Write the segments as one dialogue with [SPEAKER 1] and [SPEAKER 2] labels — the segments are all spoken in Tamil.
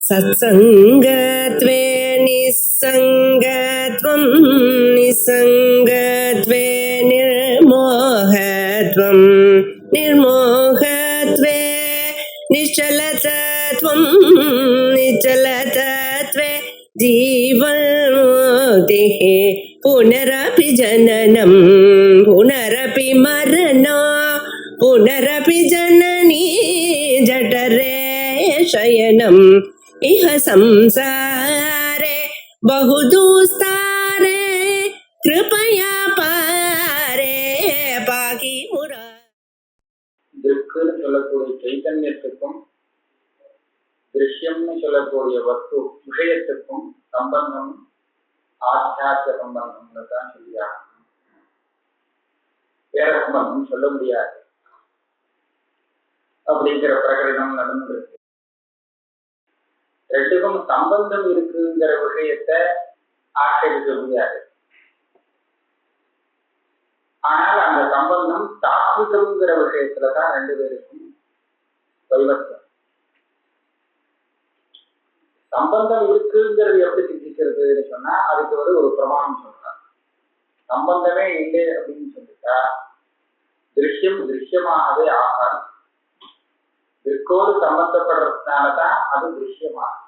[SPEAKER 1] सत्सङ्गत्वे निस्सङ्गत्वं निस्सङ्गत्वे निर्मोहत्वं निर्मोहत्वे निश्चलतत्वं निश्चलतत्वे जीवन्मुक्तिः पुनरपि जननं पुनरपि मरणं पुनरपि जननी जठरे शयनम् इह संसारे बहुदुस्तारे कृपया पारे पाहि मुरा.
[SPEAKER 2] திருக்குன்னு சொல்லக்கூடிய சைத்தன்யத்துக்கும் திருஷ்யம்னு சொல்லக்கூடிய வஸ்து விஷயத்துக்கும் சம்பந்தம் ஆத்தியாத்ம சம்பந்தம்னு தான் சொல்லியாங்க. வேற சம்பந்தம் சொல்ல முடியாது அப்படிங்கிற பிரகடனம் நடந்திருக்கு. ரெண்டுக்கும் சம்பந்தம் இருக்குங்கிற விஷயத்தை ஆட்சேபிக்க முடியாது. ஆனால் அந்த சம்பந்தம் தாத்விகம்ங்கிற விஷயத்துலதான் ரெண்டு பேருக்கும் வைவத்தியம். சம்பந்தம் இருக்குங்கிறது எப்படி சிந்திக்கிறதுன்னு சொன்னா அதுக்கு ஒரு பிரமாணம் சொல்றாங்க. சம்பந்தமே இல்லை அப்படின்னு சொல்லிட்டா திருஷ்யம் திருஷ்யமாகவே ஆகாது. திருக்கோடு சம்பந்தப்படுறதுனாலதான் அது திருஷ்யமாகும்.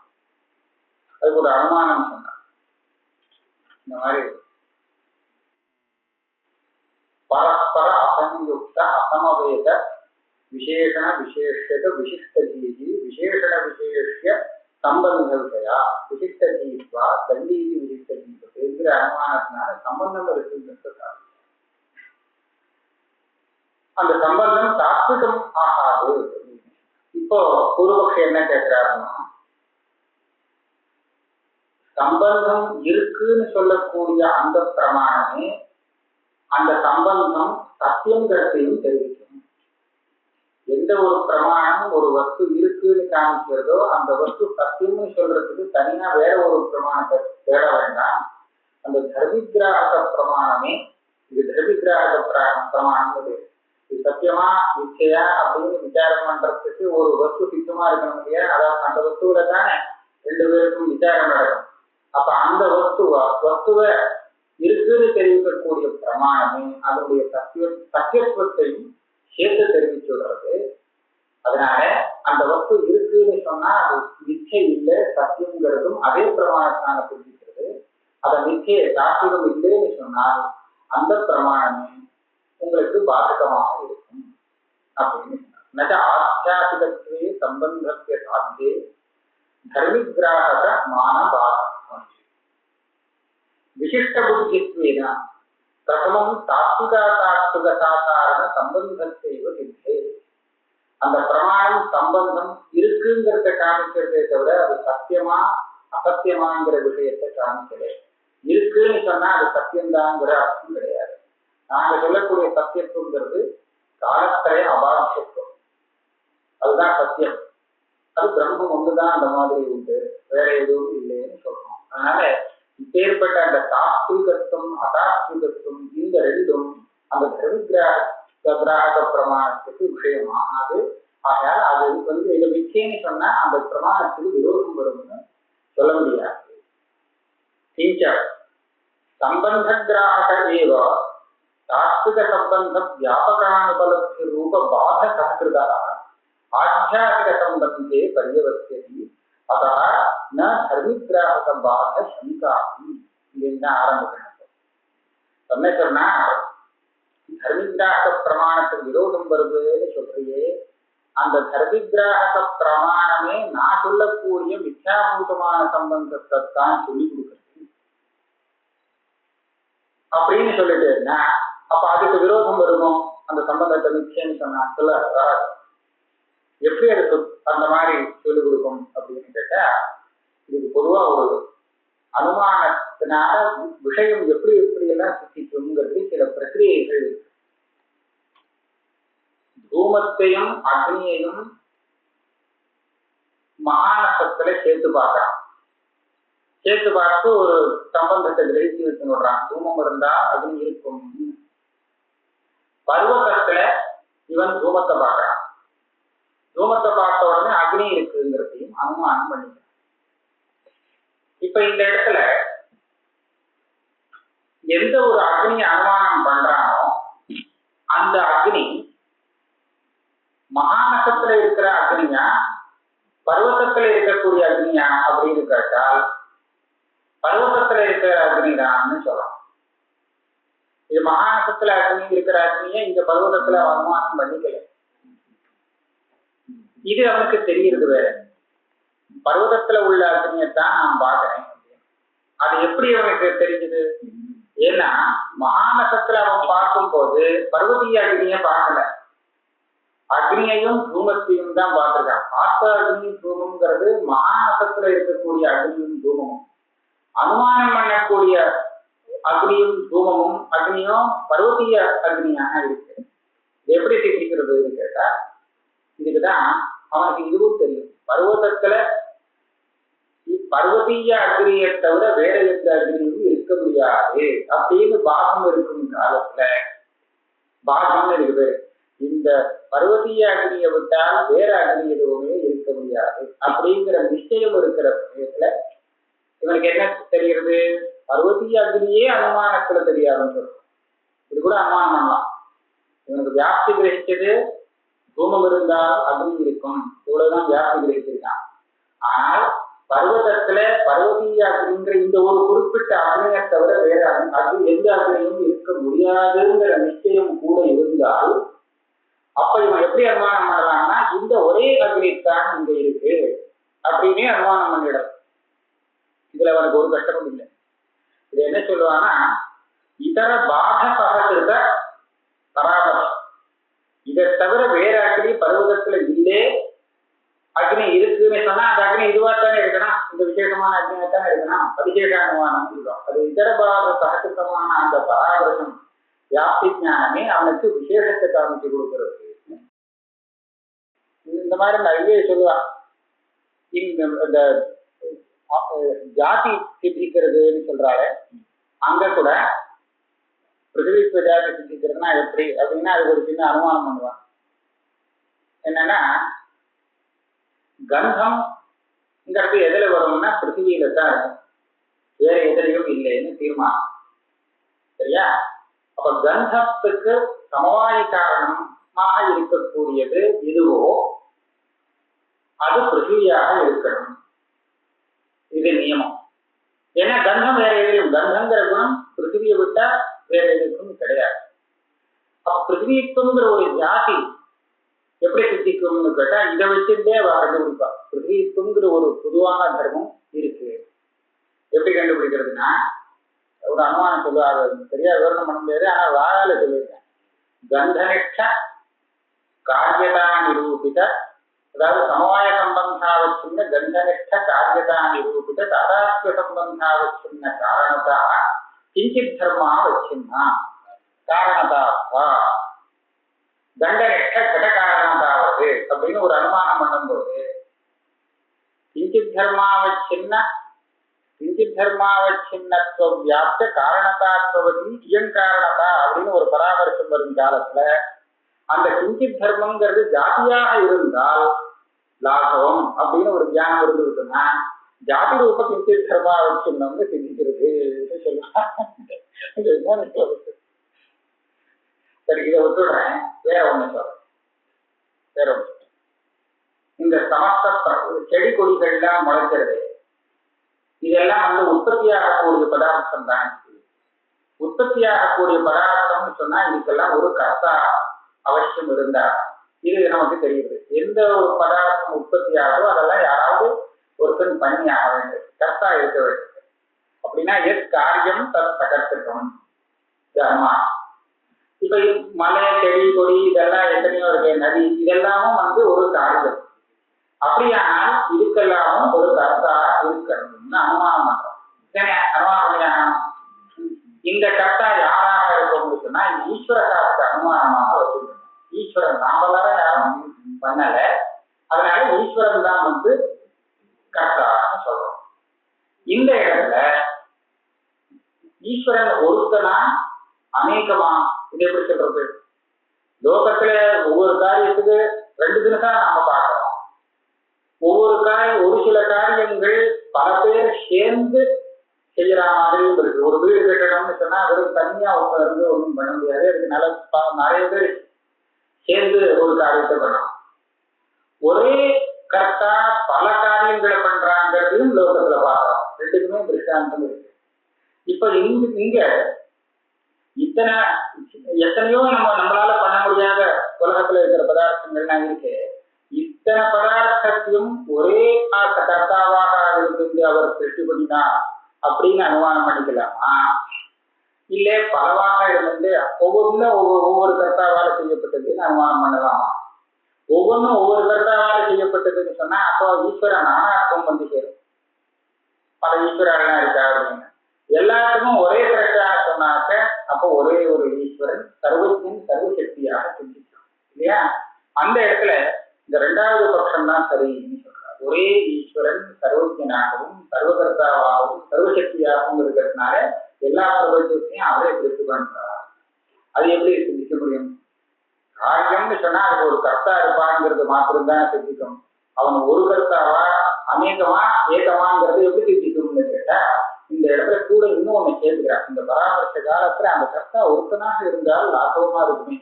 [SPEAKER 2] அதுக்கு ஒரு அனுமானம் சொன்னார். இந்த மாதிரி பரஸ்பர அசம்யுக்த அசமவேத விசேஷண விசேஷத விசிஷ்டஜீவி விசேஷண விசேஷ சம்பந்த விஷயா விசிஷ்டஜீவா தண்டீதி விசிஷ்டஜீவங்கிற அனுமானத்தினால சம்பந்தம் இருக்குங்கிறது. அந்த சம்பந்தம் தாத்விகம் ஆகாது. இப்போ பூர்வபக்ஷம் என்ன கேட்கிறாருன்னா, சம்பந்தம் இருக்குன்னு சொல்லக்கூடிய அந்த பிரமாணமே அந்த சம்பந்தம் சத்தியங்கிறதையும் தெரிவிக்கும். எந்த ஒரு பிரமாணம் ஒரு வஸ்து இருக்குன்னு காமிக்கிறதோ அந்த வஸ்து சத்தியம்னு சொல்றதுக்கு தனியா வேற ஒரு பிரமாணத்தை தேட வேண்டாம். அந்த தர்மிகிராக பிரமாணமே இது தர்மிகிராக பிரமாணம். இது சத்தியமா நிச்சயா அப்படின்னு விசாரம் பண்றதுக்கு ஒரு வஸ்து சித்தமா இருக்கணும் இல்லையா? அதாவது அந்த வஸ்துவில தானே ரெண்டு பேருக்கும் விசாரம் நடக்கும். அப்ப அந்த வஸ்துவை இருக்குன்னு தெரிவிக்கக்கூடிய பிரமாணமே அதனுடைய சத்தியத்துவத்தையும் சேர்த்து தெரிவிச்சு விடுறது. அதனால அந்த வஸ்து இருக்குன்னு சொன்னா அது நிச்சை இல்லை சத்தியம்ங்கிறதும் அதே பிரமாணத்தினால தெரிவிக்கிறது. அதை நிச்சய தாத்விகம் இல்லைன்னு சொன்னால் அந்த பிரமாணமே உங்களுக்கு பாதகமாக இருக்கும் அப்படின்னு. நச்ச ஆத்தியாசிகத்வே சம்பந்தத்திய சாத்தியே தர்மிகிராக மான பாதகம் விசிஷ்ட புத்தித்வேன பிரதமம் தாத்விக சாதாரண சம்பந்தத்தைவ சித்தே. அந்த பிரமாணம் சம்பந்தம் இருக்குங்கிறத காமிக்கிறதே தவிர அது சத்தியமா அசத்தியமாங்கிற விஷயத்தை காமிக்கல. இருக்குன்னு சொன்னா அது சத்தியம்தாங்கிற அர்த்தம் கிடையாது. நாங்க சொல்லக்கூடிய சத்தியத்துவங்கிறது காலத்திலே அபாத்தியத்துவம், அதுதான் சத்தியம். அது பிரம்மம் ஒன்றுதான் அந்த மாதிரி உண்டு, வேற எதுவும் இல்லைன்னு சொல்றோம். அதனால இப்பேற்பட்ட அந்த தாத்விகத்துவம் அதாத்விகத்துவம் இந்த ரெண்டும் அந்த தர்மிகிராக பிரமாணத்துக்கு விஷயமாகாது. ஆகையால் அது இதை நிச்சயம்னு சொன்னா அந்த பிரமாணத்துக்கு விரோதம் வரும்னு சொல்ல முடியாது. சம்பந்த கிராக ஏவ தாத்விக சம்பந்த வியாபகானுபலப்தி ரூப பாத சங்கிருதா ஆத்தியாத்மிக சம்பந்தே பரியவர்த்தி அதா ந தர்மிகிராக பாத சங்காமி. இதுதான் ஆரம்பிக்கணும். என்ன சொன்னா தர்மிகிராக பிரமாணத்துக்கு விரோதம் வருதுன்னு சொல்றியே, அந்த தர்மிகிராக பிரமாணமே நான் சொல்லக்கூடிய மித்யாபூதமான சம்பந்தத்தை தான் சொல்லி கொடுக்குறது அப்படின்னு சொல்லிட்டு அப்ப அதுக்கு விரோதம் வருமோ? அந்த சம்பந்தத்தை நிச்சயம் சொன்னா சொல்ல எப்படி அதுக்கு அந்த மாதிரி சொல்லிக் கொடுக்கும் அப்படின்னு கேட்டா, இதுக்கு பொதுவா ஒரு அனுமானத்தினால விஷயம் எப்படி எல்லாம் சித்திக்குங்கிறது சில பிரக்கிரியைகள் இருக்கு. தூமத்தையும் அக்னியையும் மகாநசத்துல சேர்த்து பார்க்கலாம். சேர்த்து பார்த்து ஒரு சம்பந்தத்தை கிரகிச்சு வச்சு விடுறான். தூமம் இருந்தா அக்னி இருக்கும். பருவத்துல இவன் தூமத்தை பார்க்கறான். தூமத்தை பார்த்த உடனே அக்னி இருக்குங்கிறதையும் அனுமானம் பண்ணிக்கிறான். இப்ப இந்த இடத்துல எந்த ஒரு அக்னி அனுமானம் பண்றானோ அந்த அக்னி மகாநகத்துல இருக்கிற அக்னியா பர்வத்தத்துல இருக்கக்கூடிய அக்னியா அப்படின்னு கேட்டால் பர்வத்தத்துல இருக்கிற அக்னி தான் சொல்லலாம். இது மகாநகத்துல அக்னி இருக்கிற அக்னியை இந்த பர்வத்தத்துல அனுமானம் பண்ணிக்கல. இது அவனுக்கு தெரிகிறது வேற. பர்வதத்துல உள்ள அக்னியத்தான் நான் பாக்குறேன். அது எப்படி அவனுக்கு தெரிஞ்சது? ஏன்னா மகாநகத்துல அவன் பார்க்கும் போது பர்வதீய அக்னிய பார்க்கல, அக்னியையும் தூமத்தையும் தான் பார்த்திருக்கான். ஆத்த அக்னி தூமங்கிறது மகாநகத்துல இருக்கக்கூடிய அக்னியும் தூமமும், அனுமானம் பண்ணக்கூடிய அக்னியும் தூமமும் அக்னியும் பர்வதீய அக்னியாக இருக்கு. எப்படி தெரிவிக்கிறதுன்னு கேட்டா இதுக்குதான் அவனுக்கு இதுவும் தெரியும். பர்வதத்துல பர்வதீய அக்னியை தவிர வேற எந்த அக்னியும் இருக்க முடியாது அப்படின்னு பாகம் இருக்கும் காலத்துல, பாகம்னு இருக்குது, இந்த பர்வதீய அக்னியை விட்டால் வேற அக்னி எதுவுமே இருக்க முடியாது அப்படிங்கிற நிச்சயம் இருக்கிற சமயத்துல இவனுக்கு என்ன தெரிகிறது? பர்வதீய அக்னியே அனுமானத்துல தெரியாதுன்னு சொல்றோம். இது கூட அனுமானம் பண்ணலாம். இவனுக்கு வியாப்தி கிரகிச்சது தூமம் இருந்தால் அக்னி இருக்கும், இவ்வளவுதான் வியாப்தி கிரகிச்சிருக்கான். ஆனால் பர்வதத்துல பர்வதீய அக்னிங்கிற இந்த ஒரு குறிப்பிட்ட அக்னியை தவிர வேற அக்னி எந்த அக்னியும் இருக்க முடியாதுங்கிற நிச்சயம் கூட இருந்தால் அப்ப இவன் எப்படி அனுமானம் பண்ணலாம்னா இந்த ஒரே அக்னித்தான் இங்க இருக்கு அப்படின்னே அனுமானம் பண்ணிடும். இதுல அவனுக்கு ஒரு கஷ்டமும் இல்லை. இது என்ன சொல்லுவான்னா இதர பாத சகசிருத பராமரம், இதை தவிர வேற அக்னி பர்வதத்துல இல்லே அக்னி இருக்குன்னு சொன்னா அந்த அக்னி இதுவாத்தானே இருக்கணும், இந்த விசேஷமான அக்னியாத்தானே இருக்கணும், அதிசேஷ அனுமானம் சொல்றோம். அது இதர பாத சகசிருத்தமான அந்த பராமரம் வியாப்தி ஞானமே அவனுக்கு விசேஷத்தை காமிச்சு கொடுக்கிறது. இந்த மாதிரி நிறைய சொல்லுவான். இந்த ஜாதி சித்திக்கிறதுன்னு சொல்றாரு, அங்க கூட பிருத்திவி ஜாதி சித்திக்கிறதுனா எப்படி அப்படின்னா அதுக்கு ஒரு சின்ன அனுமானம் பண்ணுவான். என்னன்னா கந்தம்ங்கிறது எதுல வரும்னா பிருத்திவியில தான் இருக்கும், வேற எதிலையும் இல்லைன்னு தீர்மானம். சரியா? அப்ப கந்தத்துக்கு சமவாய காரணமாக இருக்கக்கூடியது எதுவோ அது பிருத்திவியாக இருக்கணும், இது நியமம். ஏன்னா கந்தம் வேற எதிலும், கந்தங்கிற குணம் பிருத்திவியை விட்டா வேற எதுக்கும் கிடையாது. அப்ப பிருத்திவித்துவங்கிற ஒரு ஜாதி எப்படி சித்திக்கும்னு கேட்டா இதை வச்சுட்டே கண்டுபிடிப்பா. பிருத்திவித்துவங்கிற ஒரு பொதுவான தர்மம் இருக்கு. எப்படி கண்டுபிடிக்கிறதுனா ஒரு அனுமானம் சொல்லுவாரு, சரியா விவரணம் பண்ண முடியாது, ஆனா வாழால சொல்லியிருக்கேன். கந்தனிஷ்ட காரியதா நிரூபித, அதாவது சமவாய சம்பந்தாவச்சின்ன கந்தனிஷ்ட காரியதா நிரூபித தாதாத்மிய சம்பந்தாவச்சின்ன காரணதா கிஞ்சித் தர்மா வச்சின்னா காரணதாவா தண்டனிஷ்ட கட காரணதாவது அப்படின்னு ஒரு அனுமானம் பண்ணும்போது கிஞ்சித் தர்மாவச்சின்னத்துவ வியாப்த காரணதாத்வதி இயங்காரணதா அப்படின்னு ஒரு பராமரிசம் வரும் காலத்துல அந்த கிஞ்சித் தர்மங்கிறது ஜாதியாக இருந்தால் லாபம் அப்படின்னு ஒரு தியானம் இருந்துருக்குன்னா ஜாதி ரூப கிஞ்சித் தர்மாவச்சின்னம்னு சிந்திக்கிறது சொல்லுவாங்க. சரி, இதை விட்டுடுறேன், வேற ஒண்ணு சொல்றேன். வேற ஒண்ணு, இந்த சமஸ்த செடி கொடிகள்லாம் முளைக்கிறது இதெல்லாம் உற்பத்தியாகக்கூடிய பதார்த்தம் தான். உற்பத்தியாகக்கூடிய பதார்த்தம்னு சொன்னா இதுக்கெல்லாம் ஒரு கர்த்தா அவசியம் இருந்தா இது நமக்கு தெரியுது. எந்த ஒரு பதார்த்தம் உற்பத்தி ஆகுதோ அதெல்லாம் யாராவது ஒருத்தன் பண்ணி ஆக வேண்டும், கர்த்தா இருக்க வேண்டும். அப்படின்னா எஸ் காரியம் தத் சகர்த்தம் தர்மா. இப்ப மலை செடி கொடி இதெல்லாம் எத்தனையோ இருக்கு, நதி இதெல்லாமும் ஒரு காரியம். அப்படியானால் இதுக்கெல்லாமும் ஒரு கர்த்தா இருக்கணும்னு அனுமானம் பண்றோம். அனுமானம் பண்ணியாகணும். இந்த கர்த்தா யாராக இருக்கும்னு சொன்னா ஈஸ்வர காலத்து அனுமானமாக வச்சிருக்கணும். ஈஸ்வரன் நாமளார யாரும் பண்ணல, அதனால ஈஸ்வரன் தான் கர்த்தான்னு சொல்றோம். இந்த இடத்துல ஈஸ்வரன் ஒருத்தனா அநேகமா, இது எப்படி சொல்றது? லோகத்துல ஒவ்வொரு காரியத்துக்கு ரெண்டு தினசா நாம பார்க்கிறோம். ஒரு சில காரியங்கள் பல பேர் சேர்ந்து செய்யற மாதிரியும் இருக்கு. ஒரு வீடு கட்டணும்னு சொன்னா வெறும் தனியா ஒருத்தர் இருந்து ஒன்றும் பண்ண முடியாது. அதுக்கு நிறைய பேர் சேர்ந்து ஒரு காரியத்தை பண்ணலாம். ஒரே கர்த்தா பல காரியங்களை பண்றாங்கிறதையும் லோகத்துல பார்க்கலாம். ரெண்டுக்குமே திருஷ்டாந்தம் இருக்கு. இப்ப இங்க இத்தனை எத்தனையோ நம்மளால பண்ண முடியாத உலகத்துல இருக்கிற பதார்த்தங்கள்லாம் இருக்கு. இத்தனை பதார்த்தத்தையும் ஒரே கர்த்தாவாக இருந்து அவர் சிருஷ்டி பண்ணினார் அப்படின்னு அனுமானம் பண்ணிக்கலாமா? இல்ல பலவாக இருந்து ஒவ்வொரு கர்த்தாவால செய்யப்பட்டதுன்னு அனுமானம் பண்ணலாமா? ஒவ்வொன்றும் ஒவ்வொரு கர்த்தாவால செய்யப்பட்டதுன்னு சொன்னா அப்போ ஈஸ்வரன் நானார்த்தம் வந்து சேரும். பல ஈஸ்வரெல்லாம் இருக்கா அப்படின்னு எல்லாத்துக்கும் ஒரே கரெக்டாக சொன்னாக்க அப்போ ஒரே ஒரு ஈஸ்வரன் சர்வஜன் சர்வசக்தியாக சிந்திக்கும் இல்லையா? அந்த இடத்துல இந்த ரெண்டாவது பட்சம் தான் சரின்னு சொல்றார். ஒரே ஈஸ்வரன் சர்வஜனாகவும் சர்வகர்த்தாவாகவும் சர்வசக்தியாகவும் இருக்கிறதுனால எல்லா பிரபஞ்சத்தையும் அவரே பிரித்து பண்றார். அது எப்படி சிந்திக்க முடியும்? காரியம்னு சொன்னா அதுக்கு ஒரு கர்த்தா இருப்பாங்கிறது மாத்திரம்தான் சிந்திக்கும். அவன் ஒரு கர்த்தாவா அநேகமா ஏகமாங்கிறது எப்படி சிந்திக்கும்னு கேட்டா இந்த இடத்துல கூட இன்னும் ஒண்ணு கேட்கிறான். இந்த பராமரிச காலத்துல அந்த கர்த்தா ஒருத்தனாக இருந்தால் லாபமா இருக்குமே.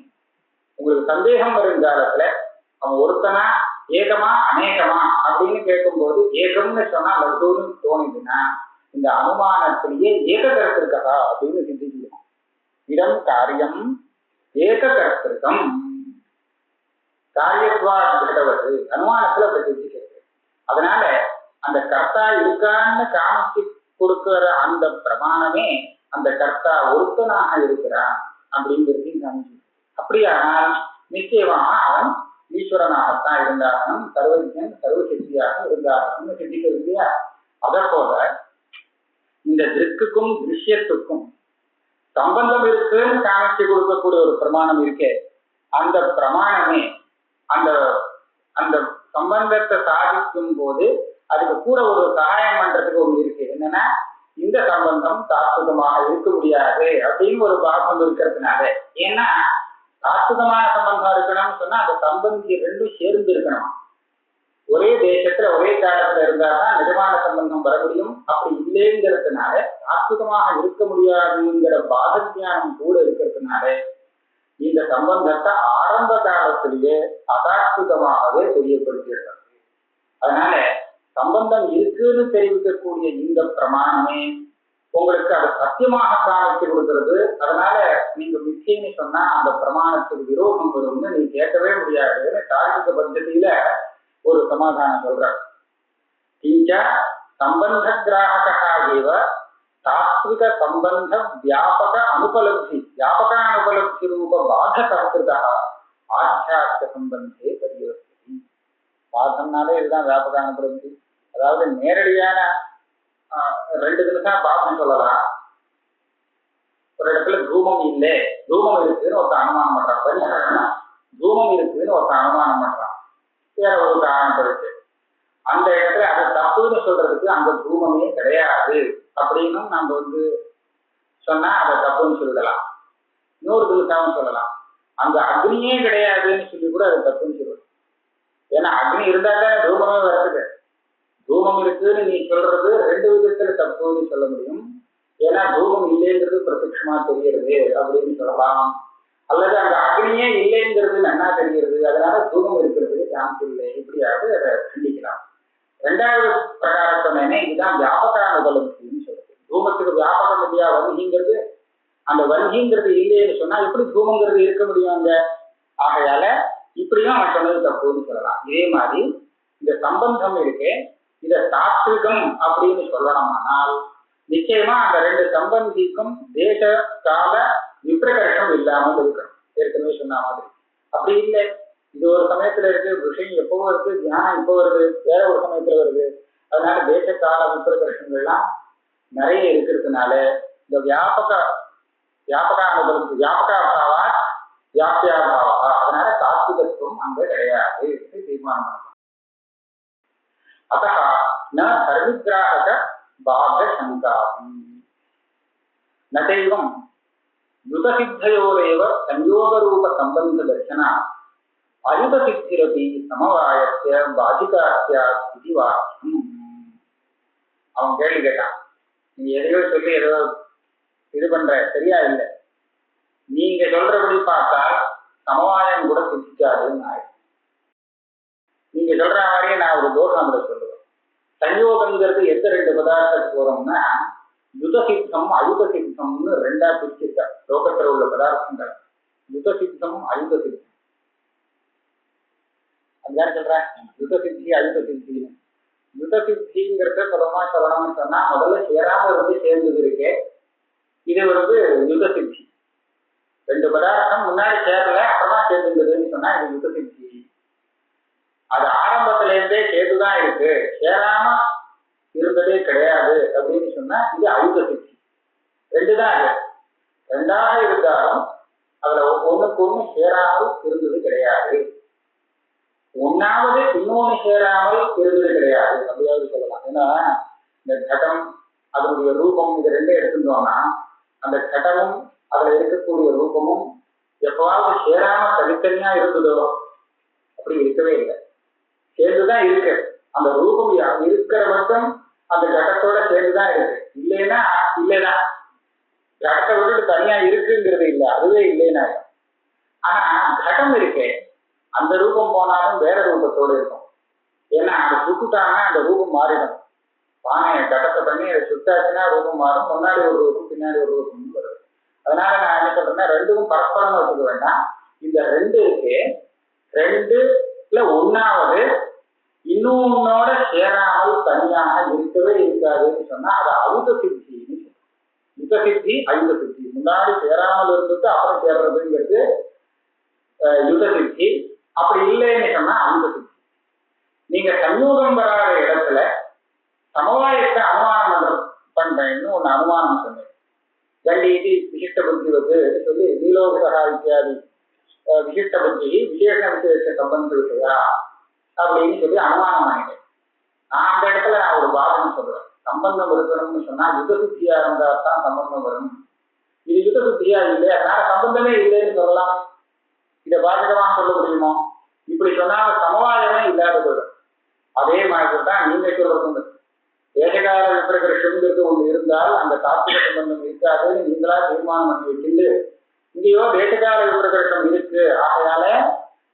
[SPEAKER 2] உங்களுக்கு சந்தேகம் வரும் காலத்துல அவன் ஒருத்தனா ஏகமா அநேகமா அப்படின்னு கேட்கும்போது ஏகம்னு சொன்னா லகுன்னு தோணுதுன்னா இந்த அனுமானத்திலேயே ஏக கருத்திருக்கா அப்படின்னு சிந்திக்கணும். இடம் காரியம் ஏக கருத்திருக்கம் காரியத்வா கிடவது அனுமானத்துல அப்படி சிந்திக்கிறது. அதனால அந்த கர்த்தா இருக்கான்னு காமிச்சு கொடுக்கிற அந்த பிரமாணமே அந்த கர்த்தா ஒருத்தனாக இருக்கிறான் அப்படிங்கிறதையும் காமிச்சு. அப்படியானால் நிச்சயமாக அவன் ஈஸ்வரனாகத்தான் இருந்தாகணும், சர்வஜன் சர்வசக்தியாக இருந்தாகணும்னு சிந்திக்கிறது இல்லையா? அதை போல இந்த திருக்குக்கும் திருஷ்யத்துக்கும் சம்பந்தம் இருக்குன்னு காமிச்சு கொடுக்கக்கூடிய ஒரு பிரமாணம் இருக்கே, அந்த பிரமாணமே அந்த அந்த சம்பந்தத்தை சாதிக்கும் போது அதுக்கு கூட ஒரு சகாயம் பண்றதுக்கு ஒண்ணு இருக்கு. என்னன்னா இந்த சம்பந்தம் தாத்விகமாக இருக்க முடியாது அப்படின்னு ஒரு பாகம் இருக்கிறதுனால, ஏன்னா தாத்விகமான சம்பந்தம் இருக்கணும்னு சொன்னா அந்த சம்பந்தி ரெண்டும் சேர்ந்து இருக்கணும். ஒரே தேசத்துல ஒரே காலத்துல இருந்தாதான் நிஜமான சம்பந்தம் வர முடியும். அப்படி இல்லைங்கிறதுனால தாத்விகமாக இருக்க முடியாதுங்கிற பாதஞானம் கூட இருக்கிறதுனால இந்த சம்பந்தத்தை ஆரம்ப காலத்திலேயே அதாத்விகமாகவே தெரியப்படுத்திடுறாங்க. அதனால சம்பந்தம் இருக்குன்னு தெரிவிக்கக்கூடிய இந்த பிரமாணமே உங்களுக்கு அதை சத்தியமாக காமிச்சு கொடுக்கிறது. அதனால நீங்க மிச்சைன்னு சொன்னா அந்த பிரமாணத்துக்கு விரோதம் வரும்னு நீ கேட்கவே முடியாதுன்னு தார்க்கிக பద్ధதியில ஒரு சமாதானம் சொல்ற. சம்பந்த கிராகக தாத்விக சம்பந்த வியாபக அனுபலப்தி ரூப பாதகா ஆத்தியாத்ம சம்பந்தே பரிவர்த்தி. பாதம்னாலே இதுதான் வியாபக அனுபலப்தி. அதாவது நேரடியான ரெண்டு நிமிஷம் பாதம் சொல்லலாம். ஒரு இடத்துல தூமம் இல்லை, தூமம் இருக்குதுன்னு ஒருத்த அனுமானம் பண்றான். தூமம் இருக்குதுன்னு ஒருத்த அனுமானம் பண்றான். வேற ஒரு காரணம் இருக்கு. அந்த இடத்துல அது தப்புன்னு சொல்றதுக்கு அந்த தூமமே கிடையாது அப்படின்னு நம்ம சொன்னா அதை தப்புன்னு சொல்லலாம். இன்னொரு நிமிஷம் சொல்லலாம் அந்த அக்னியே கிடையாதுன்னு சொல்லி கூட அது தப்புன்னு சொல்லலாம். ஏன்னா அக்னி இருந்தா தானே தூமமே வருது. தூமம் இருக்குன்னு நீ சொல்றது ரெண்டு விதத்துல தப்புன்னு சொல்ல முடியும். ஏன்னா தூமம் இல்லைங்கிறது பிரத்யட்சமா தெரிகிறது அப்படின்னு சொல்லலாம். அல்லது அந்த அக்னியே இல்லைங்கிறது நன்னா தெரிகிறது, அதனால தூமம் இருக்கிறதுக்கு சான்ஸ் இல்லை, இப்படியாவது அதை கண்டிக்கலாம். ரெண்டாவது பிரகாரம் சொன்னேனே இதுதான் வியாபகான உபலப்தின்னு சொல்றது. தூமத்துக்கு வியாபகம் இல்லையா வன்கிங்கிறது, அந்த வன்கிங்கிறது இல்லைன்னு சொன்னா எப்படி தூமங்கிறது இருக்க முடியும் அங்க? ஆகையால இப்படியும் அவன் சொன்னது தப்புன்னு சொல்லலாம். இதே மாதிரி இந்த சம்பந்தம் இருக்கு, இத தாத்விகம் அப்படின்னு சொல்லணுமானால் நிச்சயமா அந்த ரெண்டு சம்பந்திக்கும் தேச கால விப்ரகர்ஷம் இல்லாமல் இருக்கணும். ஏற்கனவே சொன்ன மாதிரி அப்படி இல்லை. இது ஒரு சமயத்துல இருக்கு, விஷயம் எப்போ வருது, தியானம் இப்போ வருது, வேற ஒரு சமயத்துல வருது. அதனால தேச கால விப்ரகர்ஷங்கள்லாம் நிறைய இருக்கிறதுனால இந்த வியாபகானுபவம் வியாபகாபாவா வியாபியாபாவா, அதனால தாத்விகத்துவம் அங்க கிடையாது தீர்மானம் பண்ணலாம். அத்தः न धर्मिग्राहक बाध शंकाहम् न चैवं युतसिद्धयोरेव संयोगरूप संबंध दर्शनात् अयुतसिद्धिरपि समवायस्य बाधिका स्यात् इति वाक्यम्. அவன் கேள்வி கேட்டான், நீ எதையோ சொல்லி ஏதோ இது பண்ற, சரியா இல்லை. நீங்க சொல்றபடி பார்த்தால் சமவாயம் கூட சித்திக்காதுன்னு ஆயிடும். நீங்க சொல்ற மாதிரியே நான் ஒரு தோஷம் சொல்லுவேன். சஞ்சோகங்கிறது எந்த ரெண்டு பதார்த்தத்துக்கு வரும்னா, யுத சித்தம் அயுத சித்தம்னு ரெண்டா பிரிச்சிருக்கா லோகத்துல உள்ள பதார்த்தங்கள். யுத சித்தம் அயுத சித்தம். அதுதான் சொல்றேன், யுத சித்தி அயுத சித்தின்னு. யுத சித்திங்கிறத சுலமா சொல்லணும்னு சொன்னா, முதல்ல சேராம இருந்து சேர்ந்தது இருக்கே, இது யுத சித்தி. ரெண்டு பதார்த்தம் முன்னாடி சேரல அப்புறமா சேர்ந்துருந்ததுன்னு சொன்னா இது யுத சித்தி. அது ஆரம்பத்துல இருந்தே சேர்ந்துதான் இருக்கு, சேராம இருந்ததே கிடையாது அப்படின்னு சொன்னா இது அயுத சித்தி. ரெண்டுதான் அது. ரெண்டாக இருந்தாலும் அதுல ஒண்ணுக்கு ஒண்ணு சேராமல் இருந்தது கிடையாது. ஒன்னாவது இன்னொன்னு சேராமல் இருந்தது கிடையாது அப்படியாவது சொல்லலாம். ஏன்னா இந்த கடம் அதனுடைய ரூபம் இது ரெண்டே எடுத்துட்டோம்னா, அந்த கடமும் அதுல இருக்கக்கூடிய ரூபமும் எப்பவாவது சேராம தனித்தனியா இருந்ததோ? அப்படி இருக்கவே இல்லை, சேர்ந்துதான் இருக்கு. அந்த ரூபம் இருக்கிற மட்டும் அந்த கடத்தோட சேர்ந்துதான் இருக்கு. இல்லைன்னா இல்லைதான், கடத்தை விட்டுட்டு தனியா இருக்குங்கிறது இல்லை, அதுவே இல்லைன்னா. ஆனா கடம் இருக்கே, அந்த ரூபம் போனாலும் வேற ரூபத்தோடு இருக்கும். ஏன்னா அதை சுட்டுட்டாங்கன்னா அந்த ரூபம் மாறிடும். பானையை கடத்தை பண்ணி அதை சுட்டாச்சுன்னா ரூபம் மாறும், முன்னாடி ஒரு ரூபம் பின்னாடி ஒரு ரூபம் வருது. அதனால நான் என்ன சொல்றேன்னா, ரெண்டுக்கும் பரஸ்பரம் வச்சுக்க வேண்டாம். இந்த ரெண்டு இருக்கு, ரெண்டுல ஒன்னாவது இன்னொன்னோட சேராமல் தனியாக இருக்கவே இருக்காதுன்னு சொன்னா அது அயுத சித்தின்னு சொல்றோம். யுத சித்தி அயுத சித்தி. முன்னாடி சேராமல் இருந்துட்டு அப்புறம் சேர்றதுங்கிறது யுத சித்தி. அப்படி இல்லைன்னு சொன்னா அயுத சித்தி. நீங்க சண்முகம் வராத இடத்துல சமவாயத்தை அனுமானம் பண்றேன்னு ஒண்ணு அனுமானம் சொன்னேன். கண்டீதி விசிஷ்ட புத்தி சொல்லி நீலோகா இத்தியாதி விசிஷ்ட புத்தி விசேஷ விசேஷ சம்பந்த விஷயா அப்படின்னு சொல்லி அனுமானம் ஆகிட்டேன். நான் அந்த இடத்துல நான் ஒரு வாதம் சொல்றேன், சம்பந்தம் இருக்கணும்னு சொன்னா யுத சுத்தியா இருந்தா தான் சம்பந்தம் வரும். இது யுத சுத்தியா இல்லை, அதனால சம்பந்தமே இல்லைன்னு சொல்லலாம். இதை பாதகமாக சொல்ல முடியுமோ? இப்படி சொன்னால் சமவாயமே இல்லாத போயிடும். அதே மாதிரி தான் நீங்க சொல்றது, தேசகால விப்ரகர்ஷங்கிறது ஒண்ணு இருந்தால் அந்த தாத்விக சம்பந்தம் இருக்காதுன்னு நீங்களா தீர்மானம் பண்ணி வச்சுட்டு, இங்கேயோ தேசகால விப்ரகர்ஷம் இருக்கு, ஆகையால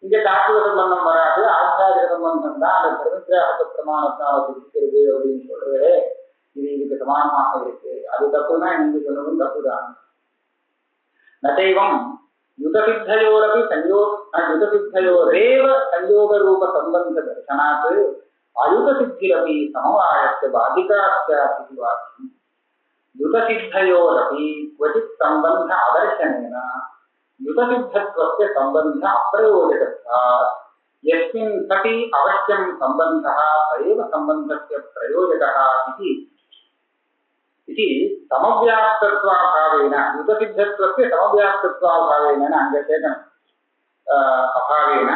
[SPEAKER 2] இங்க தாத்விக சம்பந்தம் வராது, ஆச்சாரிய சம்பந்தம் தான் அந்த பிரமித்ராக பிரமாணத்தால் இருக்கிறது அப்படின்னு சொல்றது, இது இதுக்கு சமானமாக இருக்கு. அது தப்புனா நீங்க சொன்னதும் தப்புதான். நைவம் யுதசித்தயோரபி யுதசித்தயோரேவ சஞ்சோக ரூப சம்பந்த தர்சனாத் அயுத சித்திரபி சமவாயஸ்ய பாதிகாஸ்யாதி வாக்கியம். யுதசித்தயோரபி क्वचित् சம்பந்த அதர்சனேன யுதசித்தத்வஸ்ய சம்பந்த அப்பிரயோஜகத்வாத் யஸ்மின் சதி அவசியம் சம்பந்தः சயேவ சம்பந்தஸ்ய பிரயோஜகः इति समव्याप्तत्वाभावेन युतसिद्धत्वस्य समव्याप्तत्वाभावेन अङ्गचेतन अभावेन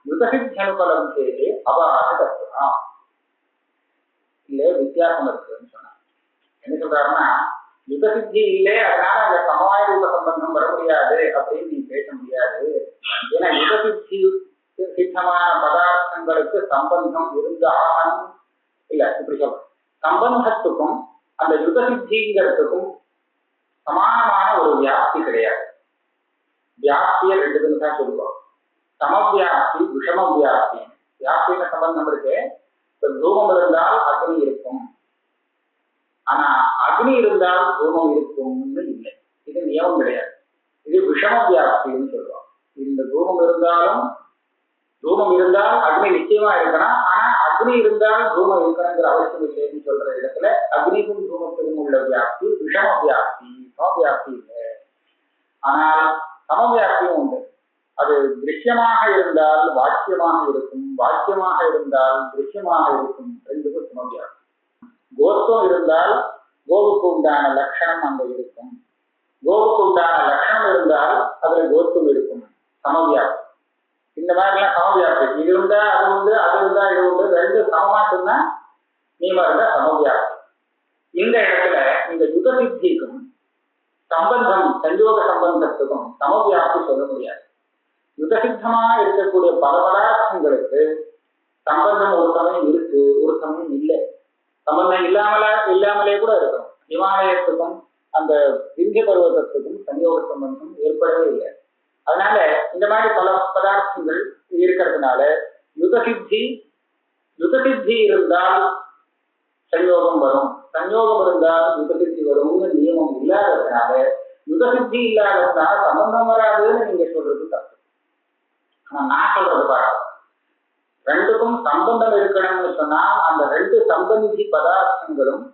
[SPEAKER 2] युतसिद्ध्यनुपलब्धेः अबाधितत्वः இல்ல வித்தியாசம் இருக்குன்னு சொன்னாங்க. என்ன சொல்றாருன்னா, யுதசித்தி இல்லை அதனால அந்த சமவாய ரூப சம்பந்தம் வர முடியாது அப்படின்னு நீ பேச முடியாது. ஏன்னா யுதசித்தி சித்தமான பதார்த்தங்களுக்கு சம்பந்தம் இருந்து ஆகணும் இல்ல, இப்படி சொல்றேன். சம்பந்தத்துக்கும் அந்த யுத சித்திங்கிறதுக்கும் சமானமான ஒரு வியாப்தி கிடையாது. வியாப்தியை ரெண்டு பேரும் தான் சொல்லுவோம், சமவியாப்தி விஷம வியாப்தி. வியாப்தின சம்பந்தம் இருக்கு. இப்ப தூமம் இருந்தால் அக்னி இருக்கும், ஆனா அக்னி இருந்தால் தூமம் இருக்கும்னு இல்லை, இது நியமம் கிடையாது. இது விஷம வியாப்தின்னு சொல்லுவோம். இந்த தூமம் இருந்தால் அக்னி நிச்சயமா இருக்கணும், ஆனா அக்னி இருந்தால் தூமம் இருக்கணுங்கிற அவசியம் இல்லைன்னு சொல்ற இடத்துல அக்னிக்கும் தூமத்துக்கும் உள்ள வியாப்தி விஷம வியாப்தி, சமவியாப்தி இல்லை. ஆனால் சமவியாப்தியும் உண்டு. அது திருஷ்யமாக இருந்தால் வாக்கியமாக இருக்கும், வாக்கியமாக இருந்தால் திருஷ்யமாக இருக்கும், ரெண்டுக்கும் சமவியாப்தி. கோத்துவம் இருந்தால் கோவுக்கு உண்டான லட்சணம் அங்க இருக்கும், கோவுக்கு உண்டான லட்சணம் இருந்தால் அதுல கோத்துவம் இருக்கும், சமவியாப்தி. இந்த மாதிரிலாம் சமவியாப்தி. இது இருந்தா அது உண்டு, அது இருந்தா இது உண்டு, ரெண்டு சமமா சொன்னா நீமா இருந்தா சமவியாப்தி. இந்த இடத்துல இந்த யுத சித்திக்கும் சம்பந்தம் சஞ்சோக சம்பந்தத்துக்கும் சமவியாப்தி சொல்ல முடியாது. யுதசித்தமா இருக்கக்கூடிய பல பதார்த்தங்களுக்கு சம்பந்தம் ஒரு சமயம் இருக்கு, ஒரு சமயம் இல்லை. சம்பந்தம் இல்லாமலே கூட இருக்கும். இமாலயத்துக்கும் அந்த விந்திய பருவதத்துக்கும் சன்யோக சம்பந்தம் ஏற்படவே இல்லை. அதனால இந்த மாதிரி பல பதார்த்தங்கள் இருக்கிறதுனால யுகசித்தி இருந்தால் சன்யோகம் வரும், சன்யோகம் இருந்தால் யுகசித்தி வரும்னு நியமம் இல்லாததுனால யுகசித்தி இல்லாததுனால சம்பந்தம் வராதுன்னு நீங்க சொல்றது தப்பு. ஆனா நான் சொல்றது பாருங்க, ரெண்டுக்கும் சம்பந்தம் இருக்கணும்னு சொன்னா அந்த ரெண்டு சம்பந்தி பதார்த்தங்களும்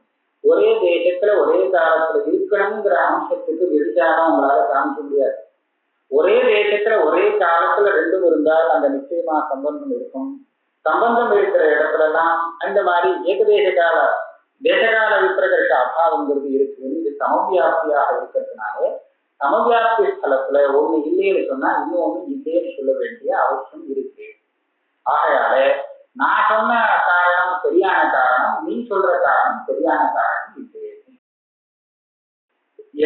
[SPEAKER 2] ஒரே தேசத்துல ஒரே காலத்துல இருக்கணுங்கிற அம்சத்துக்கு விரிச்சாரம் உங்களால காமிக்க முடியாது. ஒரே தேசத்துல ஒரே காலத்துல ரெண்டும் இருந்தால் அந்த நிச்சயமா சம்பந்தம் இருக்கும். சம்பந்தம் இருக்கிற இடத்துல எல்லாம் இந்த மாதிரி ஏகதேசகால தேசகால விப்ரகர்ஷ அபாவங்கிறது இருக்குன்னு இது சமவியாப்தியாக இருக்கிறதுனால சமவியாப்தி ஸ்தலத்துல ஒண்ணு இல்லைன்னு சொன்னா இன்னொன்னு இல்லைன்னு சொல்ல வேண்டிய அவசியம் இருக்கு. ஆகையால நான் சொன்ன காரணம் சரியான காரணம், நீ சொல்ற காரணம் சரியான காரணம் இல்லை.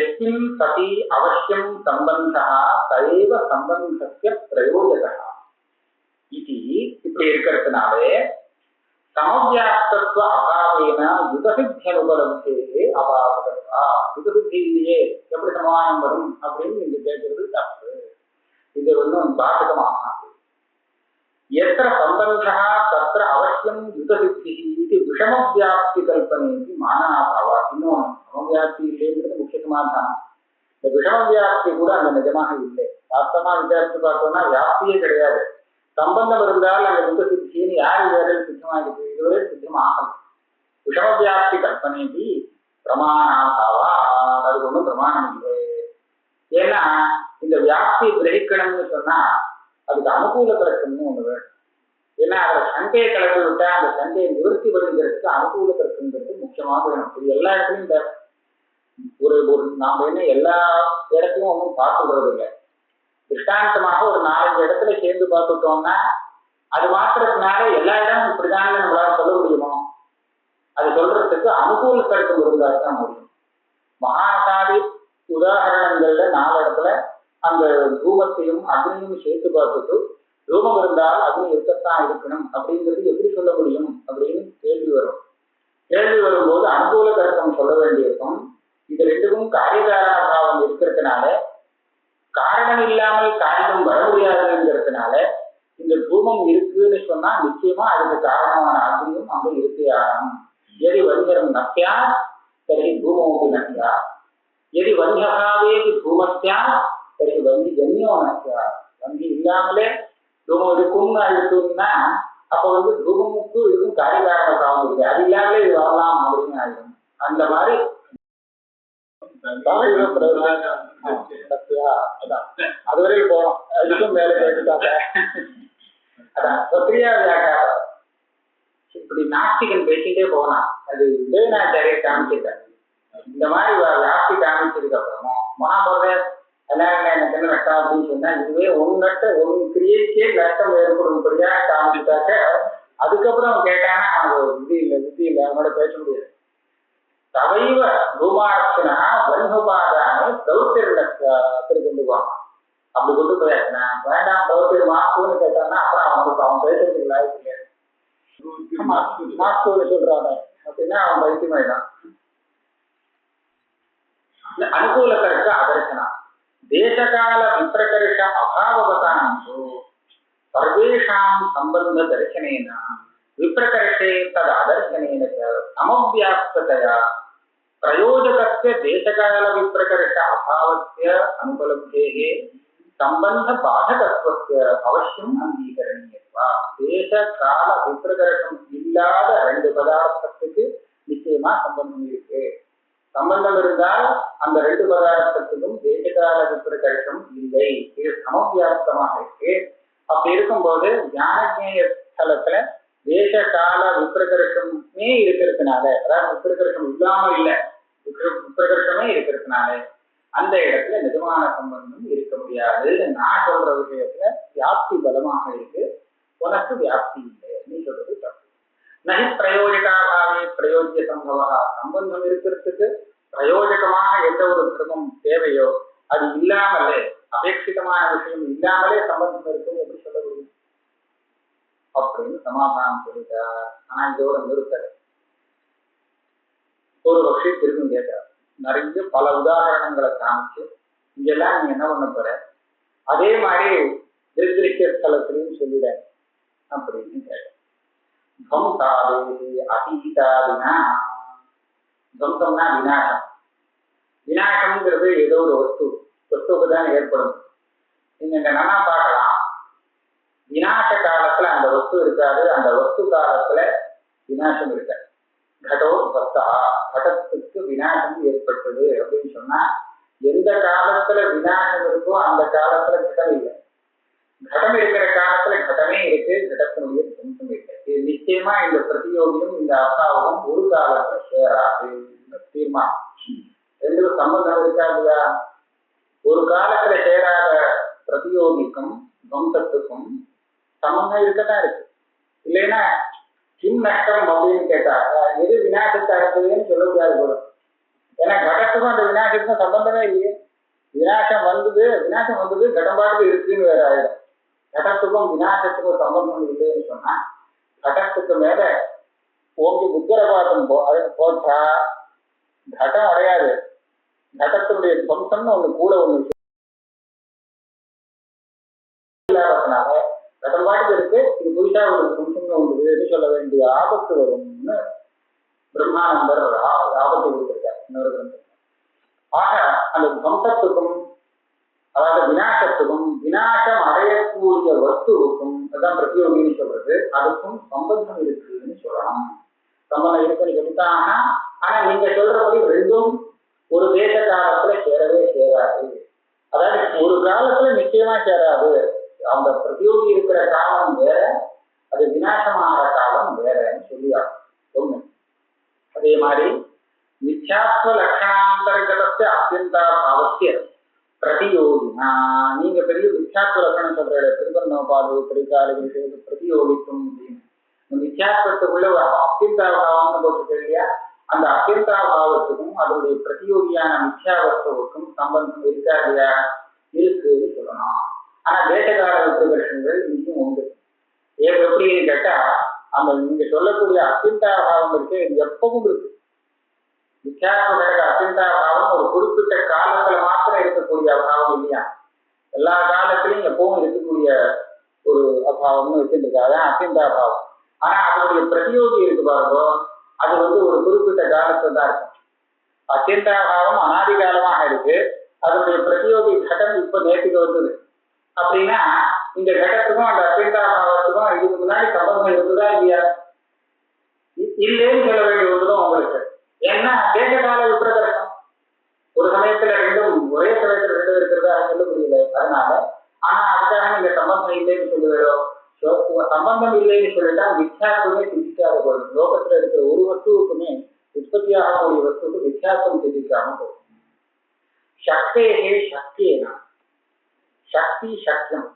[SPEAKER 2] எஸ்மின் சதி அவசியம் சம்பந்தா சைவ சம்பந்தஸ்ய பிரயோஜகா இது இப்படி இருக்கிறதுனாலே சமவியாப்தத்துவ அபாவேன யுகசித்தியனுபலப்தே அபாவதா. யுகசித்தி இல்லையே எப்படி சமாதானம் வரும் அப்படின்னு நீங்க கேட்கறது தப்பு. இது ஒன்றும் பாதகமாக எத்திர சம்பந்தா தத்திர அவசியம் யுகசித்தி இது விஷமவியாப்தி கல்பனைக்கு மானாபாவா. இன்னொன்று சமவியாப்தி இல்லைங்கிறது முக்கிய சமாதானம். இந்த விஷமவியாப்தி கூட அங்க நிஜமாக இல்லை. வாஸ்தவமா விசாரித்து பார்த்தோம்னா வியாப்தியே கிடையாது. சம்பந்தம் இருந்தால் அங்க யுகசித்தின்னு யார் இதுவரையில் சித்தமா இருக்கு? இதுவரை சித்தமாகலாம். விஷமவியாப்தி கல்பனைக்கு பிரமாணாபாவா, அதுக்கு ஒன்றும் பிரமாணம் இல்லை. ஏன்னா இந்த வியாப்தியை கிரகிக்கணும்னு சொன்னா அதுக்கு அனுகூல தர்க்கம்னு ஒண்ணு வேணும். ஏன்னா அதுல சண்டையை கலந்து விட்டா அந்த சண்டையை நிவர்த்தி பண்ணுங்கிறதுக்கு அனுகூல தர்க்கம்ங்கிறது முக்கியமாக வேணும். இது எல்லா இடத்துலையும் ஒரு நாம என்ன எல்லா இடத்தையும் ஒன்றும் பார்த்துக்கிறது இல்லை. திருஷ்டாந்தமாக ஒரு 4-5 இடத்துல சேர்ந்து பார்த்துட்டோம்னா அது மாத்திரத்தினால எல்லா இடமும் இப்படிதான் நம்மளால சொல்ல முடியுமோ? அது சொல்றதுக்கு அனுகூல தர்க்கம் இருந்தால் தான் முடியும். மகாநகாதி உதாரணங்கள்ல 4 இடத்துல அந்த தூமத்தையும் அக்னியும் சேர்த்து பார்த்துட்டு தூமம் இருந்தால் அக்னி இருக்கத்தான் இருக்கணும் அப்படிங்கிறது எப்படி சொல்ல முடியும் அப்படின்னு கேள்வி வரும். கேள்வி வரும்போது அனுகூல தர்க்கம் சொல்ல வேண்டியிருக்கும். இது ரெண்டுக்கும் காரியகாரணாபாவம் இருக்கிறதுனால காரணம் இல்லாமல் காரியம் வர முடியாதுங்கிறதுனால இந்த தூமம் இருக்குன்னு சொன்னா நிச்சயமா அதுக்கு காரணமான அக்னியும் அங்க இருக்கே ஆகணும். எதி வஞ்சரம் நக்கியா தரி தூமோக்கு நக்கியா, எதி வஞ்சகாவேதி தூமத்தியா தரி வங்கி ஜன்யோ நக்கியா. வங்கி இல்லாமலே தூமம் இருக்கும்னு இருக்குன்னா அப்ப தூமமுக்கு இதுக்கும் காரியகாரண பாவம் இருக்கு. அது இல்லாமலே இது வரலாம் அப்படின்னு ஆயிடும். அந்த மாதிரி அதுவரையில் போறோம். அதுக்கும் மேல கேட்டுட்டாங்க. அதான் கிரியா வியாக்காரம். இப்படி நாஸ்திகன் பேசிட்டே போனான். அது உதயநாச்சாரிய காமிச்சிட்டாரு. இந்த மாதிரி வியாப்தி காமிச்சதுக்கு அப்புறமும் மகாபாரத கல்யாணம் எனக்கு என்ன நஷ்டம் அப்படின்னு சொன்னா இதுவே ஒன்னு கிரியைக்கே நஷ்டம் ஏற்படும்படியா காமிச்சிட்டாக்க அதுக்கப்புறம் அவன் கேட்டானா அவனுக்கு புத்தி இல்லை அவனோட பேச முடியாது. தவைவ ரூமாட்சனா வன்ஹபாதானே தௌத்திரி கொண்டு போவான். அப்படி கொண்டு போயாச்சுன்னா வேண்டாம் தௌத்திரி மாஸ்கூன்னு கேட்டான்னா அப்புறம் அவன் பேசுறதுக்கு லாய்க்கு கிடையாது. மாஸ்கூன்னு சொல்றானே அப்படின்னா அவன் வைத்தியமாயிடான். அனுகூலத்தருக்கு அதர்சனா தேசகால விப்ரகர்ஷ அபாவவதானம் சர்வேஷாம் சம்பந்த தர்சனேன விப்ரகர்ஷே தத் அதர்சனேன சமவியாப்ததயா பிரயோஜகஸ்ய தேசகால விப்ரகர்ஷ அபாவஸ்ய அனுபலப்தேஹ சம்பந்த பாதகத்வஸ்ய அவசியம் அங்கீகரணீயத்வா. தேச கால விப்ரகர்ஷம் இல்லாத 2 பதார்த்தத்துக்கு நிச்சயமா சம்பந்தம் இருக்கு. சம்பந்தம் இருந்தால் அந்த 2 பதார்த்தத்துக்கும் தேசகால விப்ரகர்ஷம் இல்லை. இது சமவியாப்தமாக இருக்கு. அப்படி இருக்கும்போது ஞானஜேய ஸ்தலத்துல தேச கால விப்ரகர்ஷமே இருக்கிறதுனால, அதாவது விப்ரகர்ஷம் இல்லாம இல்லை, விப்ரகர்ஷமே இருக்கிறதுனால அந்த இடத்துல நிஜமான சம்பந்தம் இருக்க முடியாது. நான் சொல்ற விஷயத்துல வியாப்தி பலமாக இருக்கு, உனக்கு வியாப்தி இல்லை. நீ சொல்றது தப்பு. நகி பிரயோஜகாவே பிரயோஜ்ய சம்பவா. சம்பந்தம் இருக்கிறதுக்கு பிரயோஜகமாக எந்த ஒரு தர்மம் தேவையோ அது இல்லாமலே, அபேட்சிதமான விஷயம் இல்லாமலே சம்பந்தம் இருக்குன்னு எப்படி சொல்ல முடியும் அப்படின்னு சமாதானம் சொல்லிட்டார். ஆனா இதோட நிறுத்தல் ஒரு பக்ஷி திரும்பி கேட்கிறார். நிறைய பல உதாரணங்களை காமிச்சு இங்கெல்லாம் நீங்க என்ன பண்ண போற, அதே மாதிரி திருத்திருக்க ஸ்தலத்திலையும் சொல்லிட அப்படின்னு கேட்டேன். அதீதாதினா, துவம்சம்னா விநாசம். விநாசம்ங்கிறது ஏதோ ஒரு வஸ்துவுக்கு தான் ஏற்படும். நீங்க இந்த நல்லா பார்க்கலாம், விநாச காலத்துல அந்த வஸ்து இருக்காது, அந்த வஸ்து காலத்துல விநாசம் இருக்காது. கடோ வஸ்தா, கடத்துக்கு விநாசம் ஏற்பட்டது அப்படின்னு சொன்னா எந்த காலத்துல விநாசம் இருக்கோ அந்த காலத்துல கடம் இல்லை. கடம் இருக்கிற காலத்துல கடமே இருக்கு, கடத்தினுடைய துவம்சம் இருக்கு. இது நிச்சயமா இந்த பிரதியோகியும் இந்த அப்பாவும் ஒரு காலத்துல சேராது தீர்மானம். ரெண்டு சம்பந்தம் இருக்காதுயா. ஒரு காலத்துல சேராத பிரதியோகிக்கும் துவம்சத்துக்கும் சம்பந்தம் இருக்கத்தான் இருக்கு. இல்லைன்னா கிம் நஷ்டம் அப்படின்னு கேட்டாங்க, எது விநாசத்தை அடைச்சதுன்னு சொல்ல முடியாது போதும். ஏன்னா கடத்துக்கும் அந்த விநாசத்துக்கும் சம்பந்தமே இல்லையே. விநாசம் வந்தது கடம்பாட்டு இருக்குன்னு வேற ஆயிடும். கடத்துக்கும் விநாசத்துக்கும் சம்பந்தம் இல்லைன்னு சொன்னா கடத்துக்கு மேல ஓங்கி புத்தரபாதம் போட்டா கடம் அடையாது. கடத்தினுடைய துவம்சம்னு ஒண்ணு கூட ஒண்ணு இல்லாததுனால கடம்பாட்டு இருக்கு, இது புதுசா ஒரு துவம்சம்னு ஒன்று சொல்ல வேண்டிய ஆபத்து வரும்னு பிரம்மானந்தர் ஆபத்து கொடுத்திருக்கார் இன்னொரு கிரந்தம். ஆக அந்த துவம்சத்துக்கும் அதாவது விநாசத்துக்கும் விநாசம் அடையக்கூடிய வஸ்துவுக்கும் அதான் பிரதியோகின்னு சொல்றது, அதுக்கும் சம்பந்தம் இருக்குன்னு சொல்லணும். சம்பந்தம் இருக்குன்னு சொல்லிட்டாங்கன்னா, ஆனா நீங்க சொல்றபடி ரெண்டும் ஒரு தேச காலத்துல சேரவே சேராது. அதாவது ஒரு காலத்துல நிச்சயமா சேராது. அந்த பிரதியோகி இருக்கிற காலம் வேற, அது விநாசமாகிற காலம் வேறன்னு சொல்லியாகும் ஒண்ணு. அதே மாதிரி மித்யாத்வ லட்சணாந்தர்கதத்தை அத்தியந்தா அவசியம் பிரதியோகினா, நீங்க பெரிய மித்யாத்வ லட்சணம் சொல்ற திருவண்ணோபாடு திரைக்கால பிரதியோகித்தும் அப்படின்னு மித்யாத்வத்துக்குள்ள ஒரு அத்தியந்தாபாவம்னு போட்டுருக்கு இல்லையா, அந்த அத்தியந்தாபாவத்துக்கும் அதனுடைய பிரதியோகியான மித்யாவஸ்துவுக்கும் சம்பந்தம் இருக்கா இல்லையா? இருக்குன்னு சொல்லணும். ஆனா தேசகால வித்திரகர்கள் இன்னும் உண்டு. எப்படின்னு கேட்டா, அந்த நீங்க சொல்லக்கூடிய அத்தியந்தாபாவம் இருக்கு, எப்பவும் இருக்கு. மித்யாத்வ அத்தியந்தாபாவம் ஒரு குறிப்பிட்ட காலத்துல மாத்திரம் இருக்கக்கூடிய அபாவம் இல்லையா, எல்லா காலத்திலையும் எப்பவும் இருக்கக்கூடிய ஒரு அபாவம்னு வச்சிருக்காங்க அத்தியந்தாபாவம். ஆனா அதனுடைய பிரதியோகி இருக்கு பாருங்க, அது ஒரு குறிப்பிட்ட காலத்துல தான் இருக்கும். அத்தியந்தாபாவம் அனாதி காலமாக இருக்கு, அதனுடைய பிரதியோகி கட்டம் இப்ப நேற்றுக்கு வந்தது அப்படின்னா இந்த கட்டத்துக்கும் அந்த அத்தியந்தாபாவத்துக்கும் இதுக்கு முன்னாடி சம்பந்தம் இருக்குதா இல்லையா? இல்லைன்னு சொல்ல வேண்டிய ஒன்றுதான் உங்களுக்கு. ஏன்னா தேசகால விப்ரதர்சம் ஒரு சமயத்துல ரெண்டும் ஒரே சமயத்துல ரெண்டும் இருக்கிறதா சொல்ல முடியல. அதனால ஆனா அதுக்காக நீங்க சம்பந்தம் இல்லைன்னு சொல்லுவோம். சம்பந்தம் இல்லைன்னு சொல்லிட்டா வித்தியாசமே சிந்திக்காத போகும். லோகத்துல இருக்கிற ஒரு வஸ்துவுக்குமே உற்பத்தியாகக்கூடிய வஸ்துக்கு வித்தியாசம் சிந்திக்காம போகும். சக்தேகே சக்தியேனா, சக்தி சக்தியம்.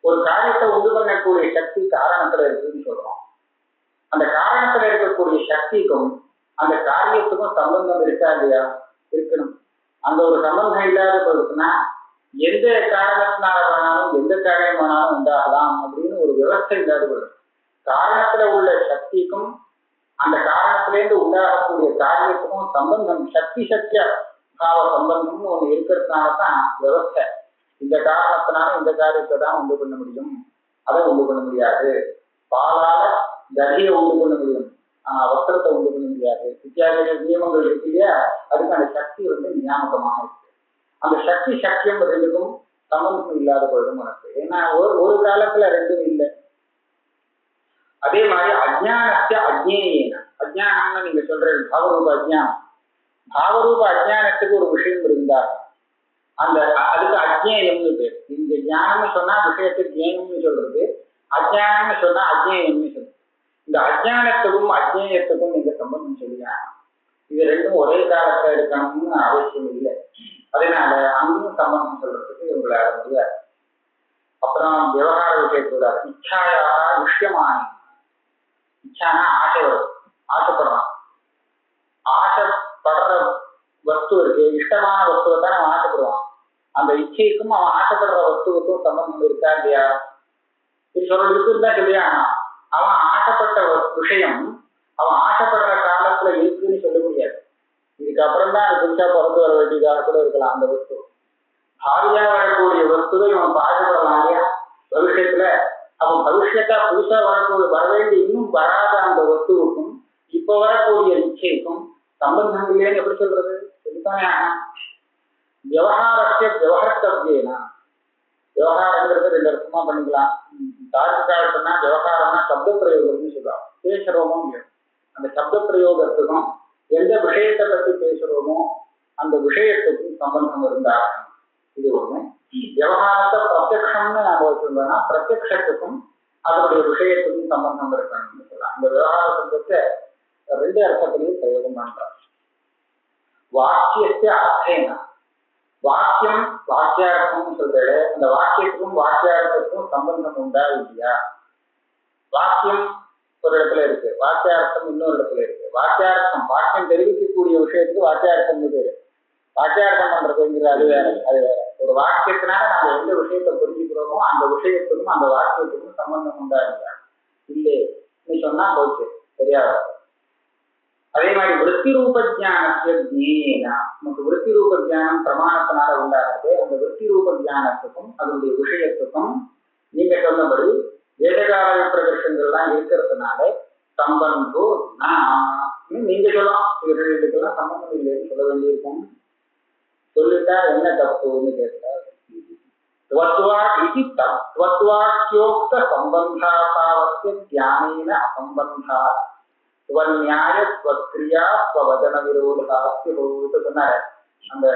[SPEAKER 2] ஒரு காரியத்தை உண்டு பண்ணக்கூடிய சக்தி காரணத்துல இருக்குன்னு சொல்றோம். அந்த காரணத்துல இருக்கக்கூடிய சக்திக்கும் அந்த காரியத்துக்கும் சம்பந்தம் இருக்கா இல்லையா? இருக்கணும். அந்த ஒரு சம்பந்தம் இல்லாத போயிடுச்சுன்னா எந்த காரணத்தினால வேணாலும் எந்த காரியம் வேணாலும் உண்டாகலாம் அப்படின்னு ஒரு விவசாய இல்லாத போயிடும். காரணத்துல உள்ள சக்திக்கும் அந்த காரணத்திலேருந்து உண்டாகக்கூடிய காரியத்துக்கும் சம்பந்தம் சக்தி சக்தியா பாவ சம்பந்தம்னு ஒண்ணு இருக்கிறதுனாலதான் விவசாய. இந்த காரணத்தினால இந்த காரியத்தை தான் உண்டு பண்ண முடியும், அதை உண்டு பண்ண முடியாது. பாலால தடியை உண்டு பண்ண முடியும், வஸ்திரத்தை உண்டு பண்ண முடியாது. வித்தியாச நியமங்கள் இருக்கு இல்லையா, அதுக்கு அந்த சக்தி நியாமகமாக இருக்கு. அந்த சக்தி சக்தியம் ரெண்டுக்கும் சம்பந்தம் இல்லாத போயிடும் உனக்கு. ஏன்னா ஒரு காலத்துல ரெண்டும் இல்லை. அதே மாதிரி அஜ்ஞானத்தை அஜ்ஞேயேன, அஜ்ஞானம்னு நீங்க சொல்றது பாவரூப அஜ்ஞானம். பாவரூப அஜ்ஞானத்துக்கு ஒரு விஷயம் இருந்தா அந்த அதுக்கு அஜ்ஞேயம்னு பேர். இந்த ஞானம்னு சொன்னா விஷயத்துக்கு ஜேனம்னு சொல்றது, அஜ்ஞானம்னு சொன்னா அஜ்ஞேயம்னு சொல்றது. இந்த அஜ்ஞானத்துக்கும் அஜ்ஞேயத்துக்கும் நீங்க சம்பந்தம் சொல்லுங்க. இது ரெண்டும் ஒரே காலத்துல இருக்கணும்னு அவசியம் இல்லை. அதனால அங்கேயும் சம்பந்தம் சொல்றதுக்கு உங்களால முடியாது. அப்புறம் விவகார விஷயத்தோட இச்சாயாக விஷயமான இச்சானா ஆசை வரும், ஆசைப்படுறான். ஆசைப்படுற வஸ்து இருக்கு, இஷ்டமான வஸ்துவை தான் அவன் ஆசைப்படுவான். அந்த இச்சைக்கும் அவன் ஆசைப்படுற வஸ்துவுக்கும் சம்பந்தம் இருக்கா இல்லையா? இது சொல்றதுக்கு தான் சொல்லியா, அவன் ஆசைப்பட்ட விஷயம் அவன் ஆசைப்படுற காலத்துல இருக்குன்னு சொல்ல முடியாது. இதுக்கப்புறம் தான் அது புதுசா பிறந்து வர வேண்டியதாக கூட இருக்கலாம் அந்த வஸ்து. பாவியா வரக்கூடிய வஸ்துவை அவன் பாடுபடலாம் இல்லையா பவிஷ்யத்துல. அவன் பவிஷ்யத்தா புதுசா வர வேண்டிய இன்னும் வராத அந்த வஸ்துவுக்கும் இப்ப வரக்கூடிய நிச்சயக்கும் சம்பந்தம் இல்லைன்னு எப்படி சொல்றது? சொல்லித்தானே ஆகணும். விவகாரத்தை விவகர்த்தவியனா, விவகாரங்கிறது ரெண்டு அர்த்தமா பண்ணிக்கலாம். தார்க்கிகாலத்துனா விவகாரம்னா சப்த பிரயோகம்னு சொல்றான். பேசுறோமோ அந்த சப்த பிரயோகத்துக்கும் எந்த விஷயத்தை பற்றி பேசுறோமோ அந்த விஷயத்துக்கும் சம்பந்தம் இருந்தாகணும். இது ஒண்ணு. விவகாரத்தை பிரத்யக்ஷம்னு நாம வச்சிருந்தோம்னா பிரத்யக்ஷத்துக்கும் அதனுடைய விஷயத்துக்கும் சம்பந்தம் இருக்கணும்னு சொல்லலாம். அந்த விவகார சம்பந்தத்தை ரெண்டு அர்த்தத்திலையும் பிரயோகம் பண்றாங்க. வாக்கியத்தை அர்த்தேனா, வாக்கியம் வாக்கியார்த்தம்னு சொல்றது, அந்த வாக்கியத்துக்கும் வாக்கியார்த்தத்துக்கும் சம்பந்தம் உண்டா இல்லையா? வாக்கியம் ஒரு இடத்துல இருக்கு, வாக்கியார்த்தம் இன்னொரு இடத்துல இருக்கு. வாக்கியார்த்தம் வாக்கியம் தெரிவிக்கக்கூடிய விஷயத்துக்கு வாக்கியார்த்தம் பேரு. வாக்கியார்த்தம் பண்றதுங்கிறது அது வேற, அது வேற. ஒரு வாக்கியத்தினால நம்ம எந்த விஷயத்தை புரிஞ்சுக்கிறோமோ அந்த விஷயத்துக்கும் அந்த வாக்கியத்துக்கும் சம்பந்தம் உண்டா இல்லையா? இல்லையே சொன்னா போச்சு, தெரியாது. அதே மாதிரி விருத்தி ரூப ஜானத்தியா, நமக்கு விருத்தி ரூப ஜானம் பிரமாணத்தினால உண்டாகிறது. அந்த விருத்தி ரூப ஜானத்துக்கும் அதனுடைய விஷயத்துக்கும் நீங்க சொன்னபடி வேதகால பிரதர்ஷங்கள்லாம் இருக்கிறதுனால சம்பந்தம் நீங்க சொல்லலாம். இதுக்கெல்லாம் சம்பந்தம் இல்லைன்னு சொல்ல வேண்டியிருக்கும். சொல்லிட்டா என்ன தப்புன்னு கேட்டார். தத்வாக்கியோக்த சம்பந்தாசாவஸ்ய தியானேன அசம்பந்தா ஸ்வநியாய ஸ்வக்ரியா ஸ்வவதன விரோதாஸ்தி சொன்னாரு. அந்த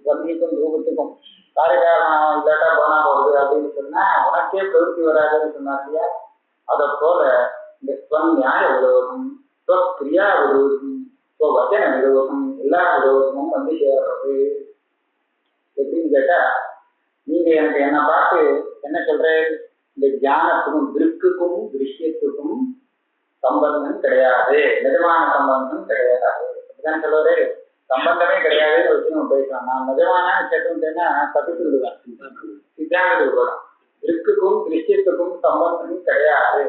[SPEAKER 2] வந்திக்கும் ரூபத்துக்கும் காரியகாரணம் இல்லாட்டா போனா போகுது அப்படின்னு சொன்னா உனக்கே பிரவருத்தி வராதுன்னு சொன்னார் இல்லையா? அதை போல இந்த ஸ்வநியாய விரோதம், ஸ்வக்ரியா விரோதம், ஸ்வவதன விரோதம், எல்லா விரோதமும் வந்து சேர்றது. எப்படின்னு கேட்டா, நீங்க எனக்கு என்ன பார்த்து என்ன சொல்றேன், இந்த தியானத்துக்கும் திருக்குக்கும் திருஷ்யத்துக்கும் சம்பந்தம் கிடையாது, நிஜமான சம்பந்தம் கிடையாது அப்படிதான் சொல்லுவாரு. சம்பந்தமே கிடையாதுன்னு வச்சு நம்ம பேசலாம். நான் நிஜமான சேர்த்துட்டேன்னா தப்பித்து விடுவேன். சித்தாந்த விடுவோம். திருக்குக்கும் திருஷ்யத்துக்கும் சம்பந்தம் கிடையாது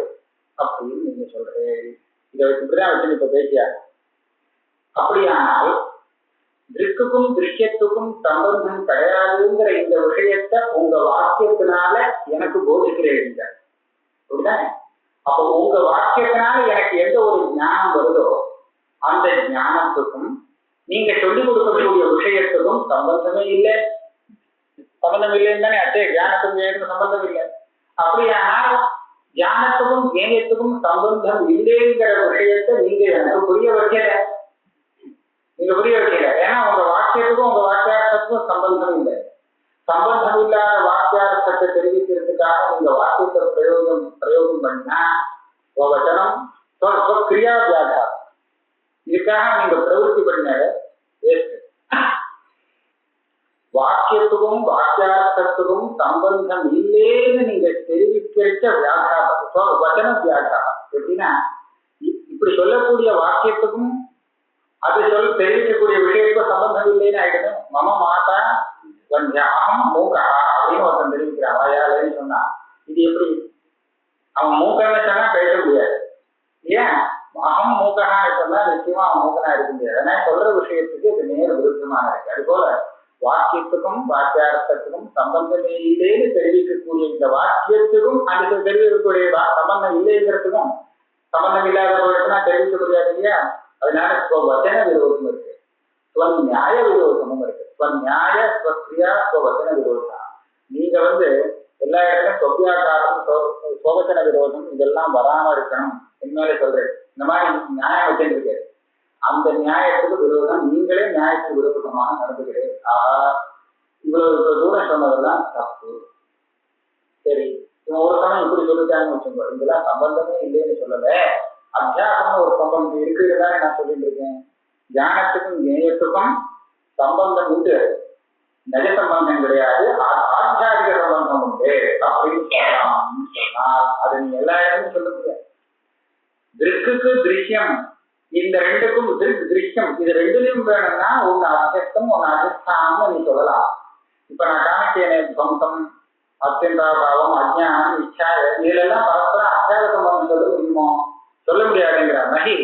[SPEAKER 2] அப்படின்னு நீங்க சொல்றேன். இதை இப்படிதான் வச்சு இப்ப பேசியாரு. அப்படியானால் திருக்குக்கும் திருஷ்யத்துக்கும் சம்பந்தம் கிடையாதுங்கிற இந்த விஷயத்தை உங்க வாக்கியத்தினால எனக்கு போதிக்கிறீங்க அப்படிதான். அப்போ உங்க வாக்கியத்தினால எனக்கு எந்த ஒரு ஞானம் வருதோ அந்த ஞானத்துக்கும் நீங்க சொல்லிக் கொடுக்கக்கூடிய விஷயத்துக்கும் சம்பந்தமே இல்லை. சம்பந்தம் இல்லைன்னு தானே அச்சே, ஞானத்துக்கும் சம்பந்தம் இல்லை. அப்படியானால் ஞானத்துக்கும் ஞேயத்துக்கும் சம்பந்தம் இல்லைங்கிற விஷயத்தை நீங்க எனக்கு புரிய வைக்கல. நீங்க புரிய வைக்கல. ஏன்னா உங்க வாக்கியத்துக்கும் உங்க வாக்கியார்த்தத்துக்கும் சம்பந்தம் இல்லை. சம்பந்தம் இல்லாத வாக்கியார்த்தத்தை தெரிவிக்கிறதுக்காக நீங்க வாக்கியத்தை பிரயோகம் பண்ணா வச்சனம் கிரியா வியாகாரம். இதுக்காக நீங்க பிரவருத்தி பண்ண வாக்கியத்துக்கும் வாக்கியார்த்தத்துக்கும் சம்பந்தம் இல்லைன்னு நீங்க தெரிவிக்க வியாகாரம் வச்சன வியாகாரம். எப்படின்னா இப்படி சொல்லக்கூடிய வாக்கியத்துக்கும் அது தெரிவிக்கக்கூடிய விஷயத்துக்கும் சம்பந்தம் இல்லைன்னு ஆயிடுது. மம மாதா அகம் மூகா அப்படின்னு ஒருத்தன் தெரிவிக்கிறான் வாயாலேன்னு சொன்னா இது எப்படி? அவன் மூக்கன்னு சொன்னா பேச முடியாது. ஏன் அகம் மூக்கனான்னு சொன்னா நிச்சயமா அவன் மூக்கனா இருக்க முடியாது. அதனால சொல்ற விஷயத்துக்கு இது நேர் விருத்தமாக இருக்கு. அது போல வாக்கியத்துக்கும் வாக்கியார்த்தத்துக்கும் சம்பந்தமே இல்லைன்னு தெரிவிக்கக்கூடிய இந்த வாக்கியத்துக்கும் அந்த தெரிவிக்கக்கூடிய சம்பந்தம் இல்லைங்கிறதுக்கும் சம்பந்தம் இல்லாத போயிட்டுனா தெரிவிக்க முடியாது இல்லையா? அதனால வச்சன விரோதம் இருக்கு, ஸ்வநியாய விரோதமும் இருக்கு. ஸ்வநியாய ஸ்வக்ரியா ஸ்வவச்சன விரோதம். நீங்க எல்லா இடத்துலையும் சொப்பியாக்காரம் சோபச்சன விரோதம் இதெல்லாம் வராம இருக்கணும் என்னாலே சொல்றேன். இந்த மாதிரி நியாயம் வச்சிருக்கு. அந்த நியாயத்துக்கு விரோதம் நீங்களே நியாயத்துக்கு விரோதமாக நடந்துக்கிறேன். இவ்வளவு தூரம் சொன்னதெல்லாம் தப்பு. சரி, இவன் ஒரு சமயம் இப்படி சொல்லிட்டாங்கன்னு வச்சுக்கோ, இதெல்லாம் சம்பந்தமே இல்லைன்னு சொல்லல, அத்தியாசம்னு ஒரு சம்பந்தம் இருக்குதுதானே நான் சொல்லிட்டு இருக்கேன். ஞானத்துக்கும் ஞேயத்துக்கும் சம்பந்தம் உண்டு, நிஜ சம்பந்தம் கிடையாது, ஆத்தியாதிக சம்பந்தம் உண்டு அப்படின்னு சொல்லலாம்னு சொன்னால் அது நீ எல்லா இடமும் சொல்ல முடியாது. திருக்குக்கு திருஷ்யம், இந்த ரெண்டுக்கும் திருஷ்யம், இது ரெண்டுலையும் வேணும்னா ஒன்னு அத்தியஸ்தம் ஒன்னு அதிஷ்டானம் நீ சொல்லலாம். இப்ப நான் காமிச்சேனே துவம்சம், அத்தியந்தாபாவம், அஜ்ஞானம், இச்சா, இதுல எல்லாம் பரஸ்பரம் அத்தியாத சம்பந்தம் சொல்ல முடியுமோ? சொல்ல முடியாதுங்கிற நகி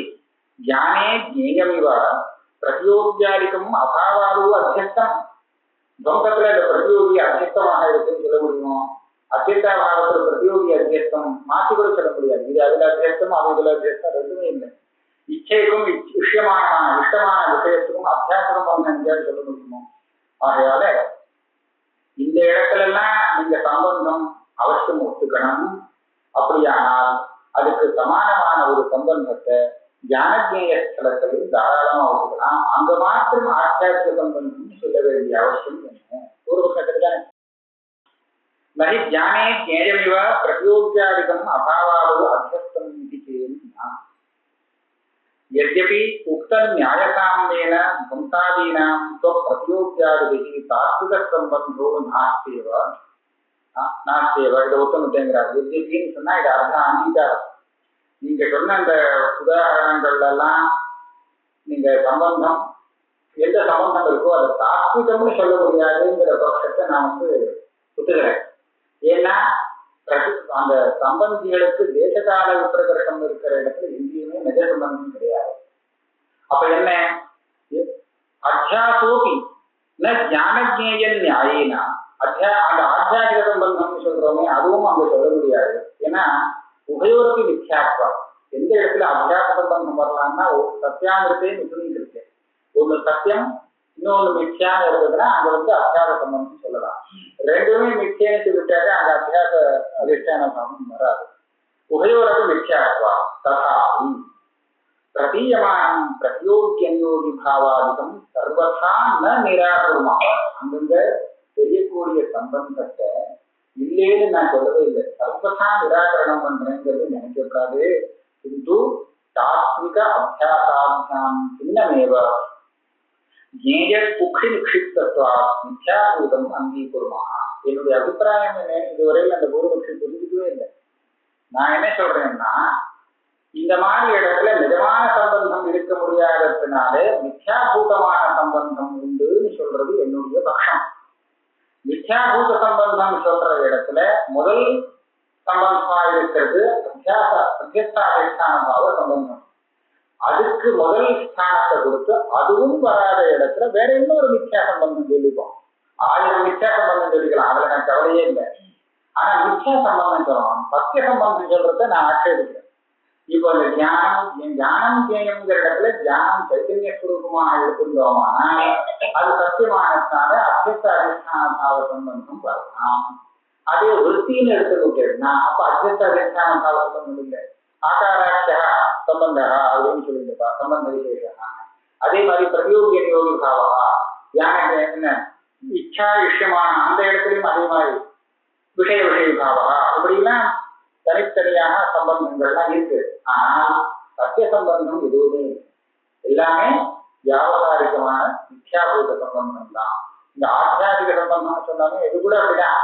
[SPEAKER 2] ஞானே ஜேயமிவ பிரதியோகியாதிக்கும் அபாவாது அத்தியஸ்தம். துவங்கத்துல இந்த பிரதியோகி அத்தியஸ்தமாக இருக்குன்னு சொல்ல முடியுமோ? அத்தியந்தாபாவத்தில் பிரதியோகி அத்தியஸ்தம் மாற்றி கூட சொல்ல முடியாது. இது அதுல அத்தியஸ்தம், அது இதுல அத்தியஸ்தம் ரெண்டுமே இல்லை. இச்சைக்கும் இஷ்டமான விஷயத்துக்கும் அத்தியாசம் பண்ணு சொல்ல முடியுமோ? ஆகையால இந்த இடத்துல எல்லாம் நீங்க சம்பந்தம் அவசியம் ஒத்துக்கணும். அப்படியானால் அதுக்கு சமானமான ஒரு சம்பந்தத்தை ஞானஜேய ஸ்தலத்திலையும் தாராளமா ஒத்துக்கலாம். அங்க மாத்திரம் ஆத்தியாசிக சம்பந்தம் சொல்ல வேண்டிய அவசியம் என்ன? ஒரு பக்கத்துல நகி ஞானே ஜேயமிவ பிரதியோகியாதிகம் அபாவாதோ அத்தியஸ்தம் இது சேன்னா यद्यपि उक्तं न्यायसाम्येन भुक्तादीनां स्वप्रतियोग्यादिभिः तात्विकसम्बन्धो नास्त्येव இதை ஒத்துணுட்டேங்கிறார். எத்யபின்னு சொன்னா இது அர்த்தம் அங்கீகாரம். நீங்க சொன்ன அந்த உதாரணங்கள்ல எல்லாம் நீங்க சம்பந்தம் எந்த சம்பந்தம் இருக்கோ அதை தாத்விகம்னு சொல்ல முடியாதுங்கிற பட்சத்தை நான் ஒத்துக்கிறேன். ஏன்னா அந்த சம்பந்திகளுக்கு தேசகால விப்ரகர்ஷம் இருக்கிற இடத்துல எங்கேயுமே நிஜ சம்பந்தம் கிடையாது. அப்ப என்ன அத்தியாசோபி ந ஞானஜேயன் நியாயேனா அந்த ஆத்தியாசிக சம்பந்தம்னு சொல்றோமே அதுவும் அங்க சொல்ல முடியாது. ஏன்னா உபயோகி மித்யாத்வம். எந்த இடத்துல அத்தியாச சம்பந்தம் வரலாம்னா சத்தியாமிரத்தையே மிதுனிட்டு இருக்கு. ஒண்ணு சத்தியம் இன்னொன்னு மித்யான்னு இருந்ததுன்னா அங்க அத்தியாச சம்பந்தம் சொல்லலாம். ரெண்டுமே மித்யன்னு சொல்லிட்டாக்க அங்க அத்தியாச அதிஷ்டான சம்பந்தம் வராது. உபயோகி மித்யாத்வா ததாபி பிரதீயமானம் பிரதியோகியோகி பாவாதிகம் சர்வதா ந நிராகருமா. அங்கங்க தெரியக்கூடிய சம்பந்தத்தை இல்லேன்னு நான் சொல்லவே இல்லை. சர்வதா நிராகரணம் பண்றேங்கிறது நினைக்கக்கூடாது. கிந்து தாத்விக அத்தியாசாபியாம் சின்னமேவ ஜேய குக்ஷி நிக்ஷிப்தத்வா மித்யாபூதம் அங்கீகுருமா. என்னுடைய அபிப்பிராயம் என்ன, இதுவரையில் அந்த பூர்வபக்ஷி புரிஞ்சுக்கவே இல்லை. நான் என்ன சொல்றேன்னா இந்த மாதிரி இடத்துல நிஜமான சம்பந்தம் இருக்க முடியாததுனாலே மித்யாபூதமான சம்பந்தம் உண்டுன்னு சொல்றது என்னுடைய பட்சம். மித்யாபூத சம்பந்தம் சொல்ற இடத்துல முதல் சம்பந்தமா இருக்கிறது அத்தியஸ்தான பாவ சம்பந்தம். அதுக்கு முதல் ஸ்தானத்தை கொடுத்து அதுவும் வராத இடத்துல வேற இன்னொரு மித்யா சம்பந்தம் சொல்லிப்போம். 1000 மித்யா சம்பந்தம் சொல்லிக்கலாம், அதுல நான் கவலையே இல்லை. ஆனா மித்யா சம்பந்தம் சொல்லலாம், சத்திய சம்பந்தம் சொல்றத நான் ஆட்சேபிக்கிறேன். இப்போ இந்த ஞானம் ஜேயம்ங்கிற இடத்துல தியானம் சைத்தன்ய ஸ்வரூபமாக எடுத்திருந்தோமானா அது சத்தியமானதுனால அத்தியஸ்த அதிஷ்டான பாவ சம்பந்தம் வரலாம். அதே விற்த்தின்னு எடுத்துக்கிட்டேன்னா அப்ப அத்தியஸ்த அதிஷ்டான பாவ சம்பந்தம் இல்லை, ஆகாராட்சா சம்பந்தா அப்படின்னு சொல்லியிருப்பா சம்பந்த விசேஷா. அதே மாதிரி பிரதியோகி யோகி பாவா தியான என்ன இச்சா இஷ்யமான அந்த இடத்துலையும் அதே மாதிரி விஷய பாவா இப்படிலாம் தனித்தனியான சம்பந்தங்கள்லாம் இருக்கு. ஆனால் சத்திய சம்பந்தம் எதுவுமே எல்லாமே வியாபகாரிகமான மித்யாபூத சம்பந்தம் தான். இந்த ஆத்தியாதிக சம்பந்தம் சொன்னாமே இது கூட அப்படிதான்.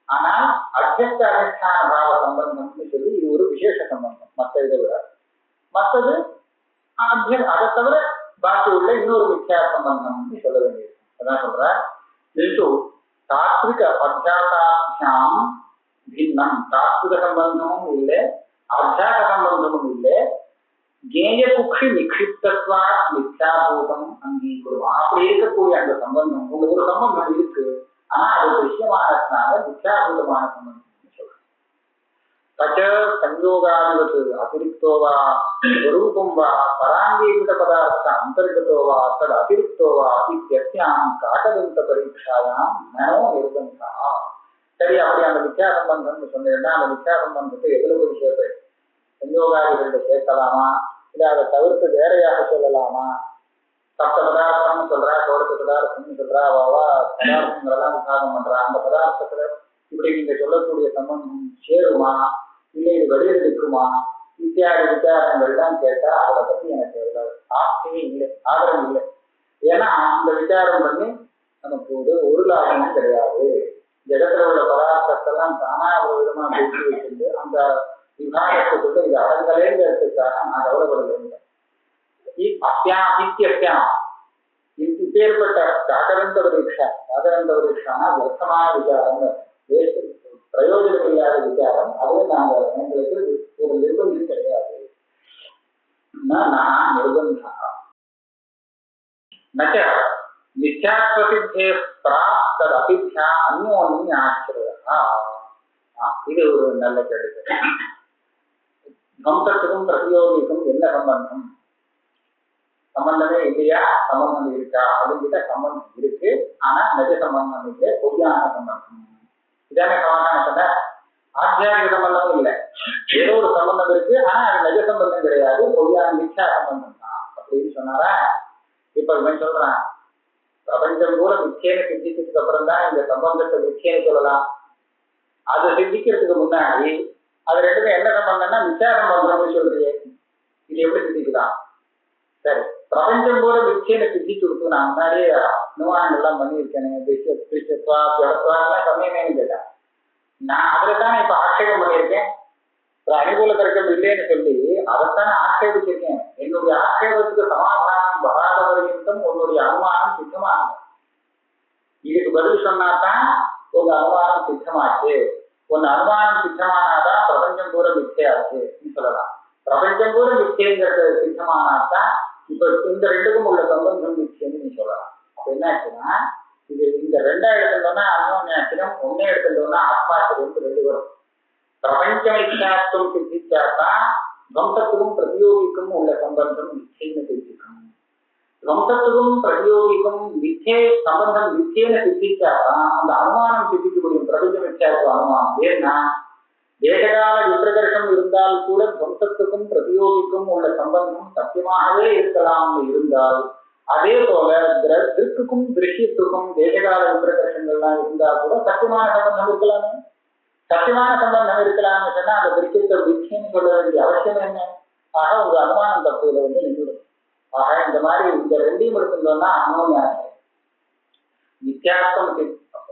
[SPEAKER 2] ஆனால் அத்தியஸ்த அதிஷ்டான பாவ சம்பந்தம்னு சொல்லி இது ஒரு விசேஷ சம்பந்தம். மற்ற இதை விட மற்றது அதை தவிர பாக்கி உள்ள இன்னொரு மித்யா சம்பந்தம்னு சொல்ல வேண்டியது. அதான் சொல்ற தாத்விக அத்தியாசாபியாம் பின்னம். தாத்விக சம்பந்தமும் இல்லை, அத்தியாச சம்பந்தமும் இல்லை. ஜேய குக்ஷி நிக்ஷிப்தத்வா மித்யாபூதம் அங்கீகுருவா. அப்படி இருக்கக்கூடிய அந்த சம்பந்தம் ஒரு சம்பந்தம் இருக்கு, ஆனா அது விஷயமானதுனால மித்யாபூதமான சம்பந்தம் சொல்றேன். தச்ச சஞ்சோகாதிவத் அதிரிக்தோ வா ஸ்வரூபம் வா பராங்கீகிருத பதார்த்த அந்தர்கதோ வா தத் அதிரிக்தோ வா இத்யஸ்யாம் காட்டதந்த பரீட்சாயாம் நனோ நிர்பந்தா. சரி, அப்படி அந்த மித்யா சம்பந்தம்னு சொன்னீங்கன்னா அந்த மித்யா சம்பந்தத்தை எவ்வளவு விஷயத்தை சஞ்சோகாதிகளை சேர்க்கலாமா, இல்ல அதை தவிர்த்து வேறையாக சொல்லலாமா? சப்த பதார்த்தம்னு சொல்றா, சோடச பதார்த்தம்னு சொல்றா, அவாவா பதார்த்தங்களெல்லாம் விசாரம் பண்றா. அந்த பதார்த்தத்துல இப்படி நீங்க சொல்லக்கூடிய சம்பந்தம் சேருமா, இல்லை இது வெளியில் இருக்குமா, இத்தியாதி விசாரங்கள்லாம் கேட்டா அதை பத்தி எனக்கு ஆசையே இல்லை, ஆதரவு இல்லை. ஏன்னா இந்த விசாரம் பண்ணி நமக்கு ஒரு லாபமும் கிடையாது. இந்த இடத்துல உள்ள பதார்த்தத்தெல்லாம் தானா ஒரு விதமா பேசி வச்சிருந்து அந்த விவாதத்துக்குள்ள இது அடங்கலேங்கிறதுக்காக நான் கவலைப்படுகிறேன். இப்பேற்பட்ட சாகரந்த பரீட்சானா வியர்த்தமான விசாரம், பிரயோஜனம் இல்லாத விசாரம். அதுவே நாங்கள் எங்களுக்கு ஒரு நிர்பந்தம் கிடையாது. நான் நிர்பந்தா நச்ச மித்யாத்வசித்தே பிராக் தத் அபித்யா அந்யோன்யம் ஆசிரியதா. இது ஒரு நல்ல கேள்வி. துவம்சத்துக்கும் பிரதியோகிக்கும் என்ன சம்பந்தம்? சம்பந்தமே இல்லையா, சம்பந்தம் இருக்கா அப்படிங்கிட்ட சம்பந்தம் இருக்கு. ஆனா நிஜ சம்பந்தம் இல்லை, பொய்யான சம்பந்தம். இதானே சமாதானம் சொன்ன. ஆத்தியாத்மிக சம்பந்தமும் இல்லை, ஏதோ ஒரு சம்பந்தம் இருக்கு, ஆனா அது நிஜ சம்பந்தம் கிடையாது, பொய்யான மிச்சா சம்பந்தம் தான் அப்படின்னு சொன்னாரா. இப்ப இவன் சொல்றான், பிரபஞ்சம் கூட மிச்சேன்னு சிந்திச்சதுக்கு அப்புறம் தான் இந்த சம்பந்தத்தை மிச்சேன்னு சொல்லலாம். அதை சிந்திக்கிறதுக்கு முன்னாடி அது ரெண்டுமே என்ன சம்பந்தம்னா மிச்சா சம்பந்தம்னு சொல்றியே, இது எப்படி சிந்திக்கலாம்? சரி, பிரபஞ்சம் கூட மிச்சேன்னு சிந்திச்சு கொடுத்து நான் முன்னாடியே அனுமானம் எல்லாம் பண்ணியிருக்கேன், சமயமேனு கேட்டேன். நான் அதுலதான் இப்ப ஆட்சேபம் பண்ணியிருக்கேன். அனுகூல தர்க்கம் இல்லைன்னு சொல்லி அதைத்தானே ஆட்சேபிச்சிருக்கேன். என்னுடைய ஆட்சேபத்துக்கு சமாதானம் வராத வரைக்கும் உன்னுடைய அனுமானம் சித்தமாகும். இதுக்கு பதில் சொன்னாதான் உங்க அனுமானம் சித்தமாச்சு. உன் அனுமானம் சித்தமானாதான் பிரபஞ்சம் கூட மிச்சையாச்சு சொல்லலாம். பிரபஞ்சம் கூட மிச்சைங்கிறது சித்தமானாதான் இப்ப இந்த ரெண்டுக்கும் உள்ள சம்பந்தம் மிச்சைன்னு நீ சொல்லலாம். அப்ப என்ன ஆச்சுன்னா, இது இந்த ரெண்டா எடுத்துட்டோம்னா அனுமானம், ஒன்னே எடுத்துட்டோம்னா ஆத்மாச்சரியம் ரெண்டு வரும். பிரபஞ்ச மித்யாத்துவம் சித்திச்சாதான் துவம்சத்துக்கும் பிரதியோகிக்கும் உள்ள சம்பந்தம் மிச்சைன்னு சித்திக்கணும். துவம்சத்துக்கும் பிரதியோகிக்கும் மிச்சே சம்பந்தம் மிச்சேன்னு சித்திச்சாதான் அந்த அனுமானம் சித்திக்க முடியும். பிரபஞ்ச மித்யாத்துவ அனுமானம் ஏன்னா தேசகால விப்ரகர்ஷம் இருந்தால் கூட துவம்சத்துக்கும் பிரதியோகிக்கும் உள்ள சம்பந்தம் சத்தியமாகவே இருக்கலாம்னு இருந்தால், அதே போல திருக்குக்கும் திருஷ்யத்துக்கும் தேசகால விப்ரகர்ஷங்கள்லாம் இருந்தால் கூட சத்தியமான சம்பந்தம் இருக்கலாமே. சத்தியமான சம்பந்தம் இருக்கலாம்னு சொன்னா அந்த திருஷ்யத்தை வித்தியன்னு சொல்ல வேண்டிய அவசியம் என்ன? ஆக உங்க அனுமானம் தப்புல நின்றுடும். ஆக இந்த மாதிரி இந்த ரெண்டையும் எடுத்துட்டோம்னா அனுமானம் வித்தியாசம்.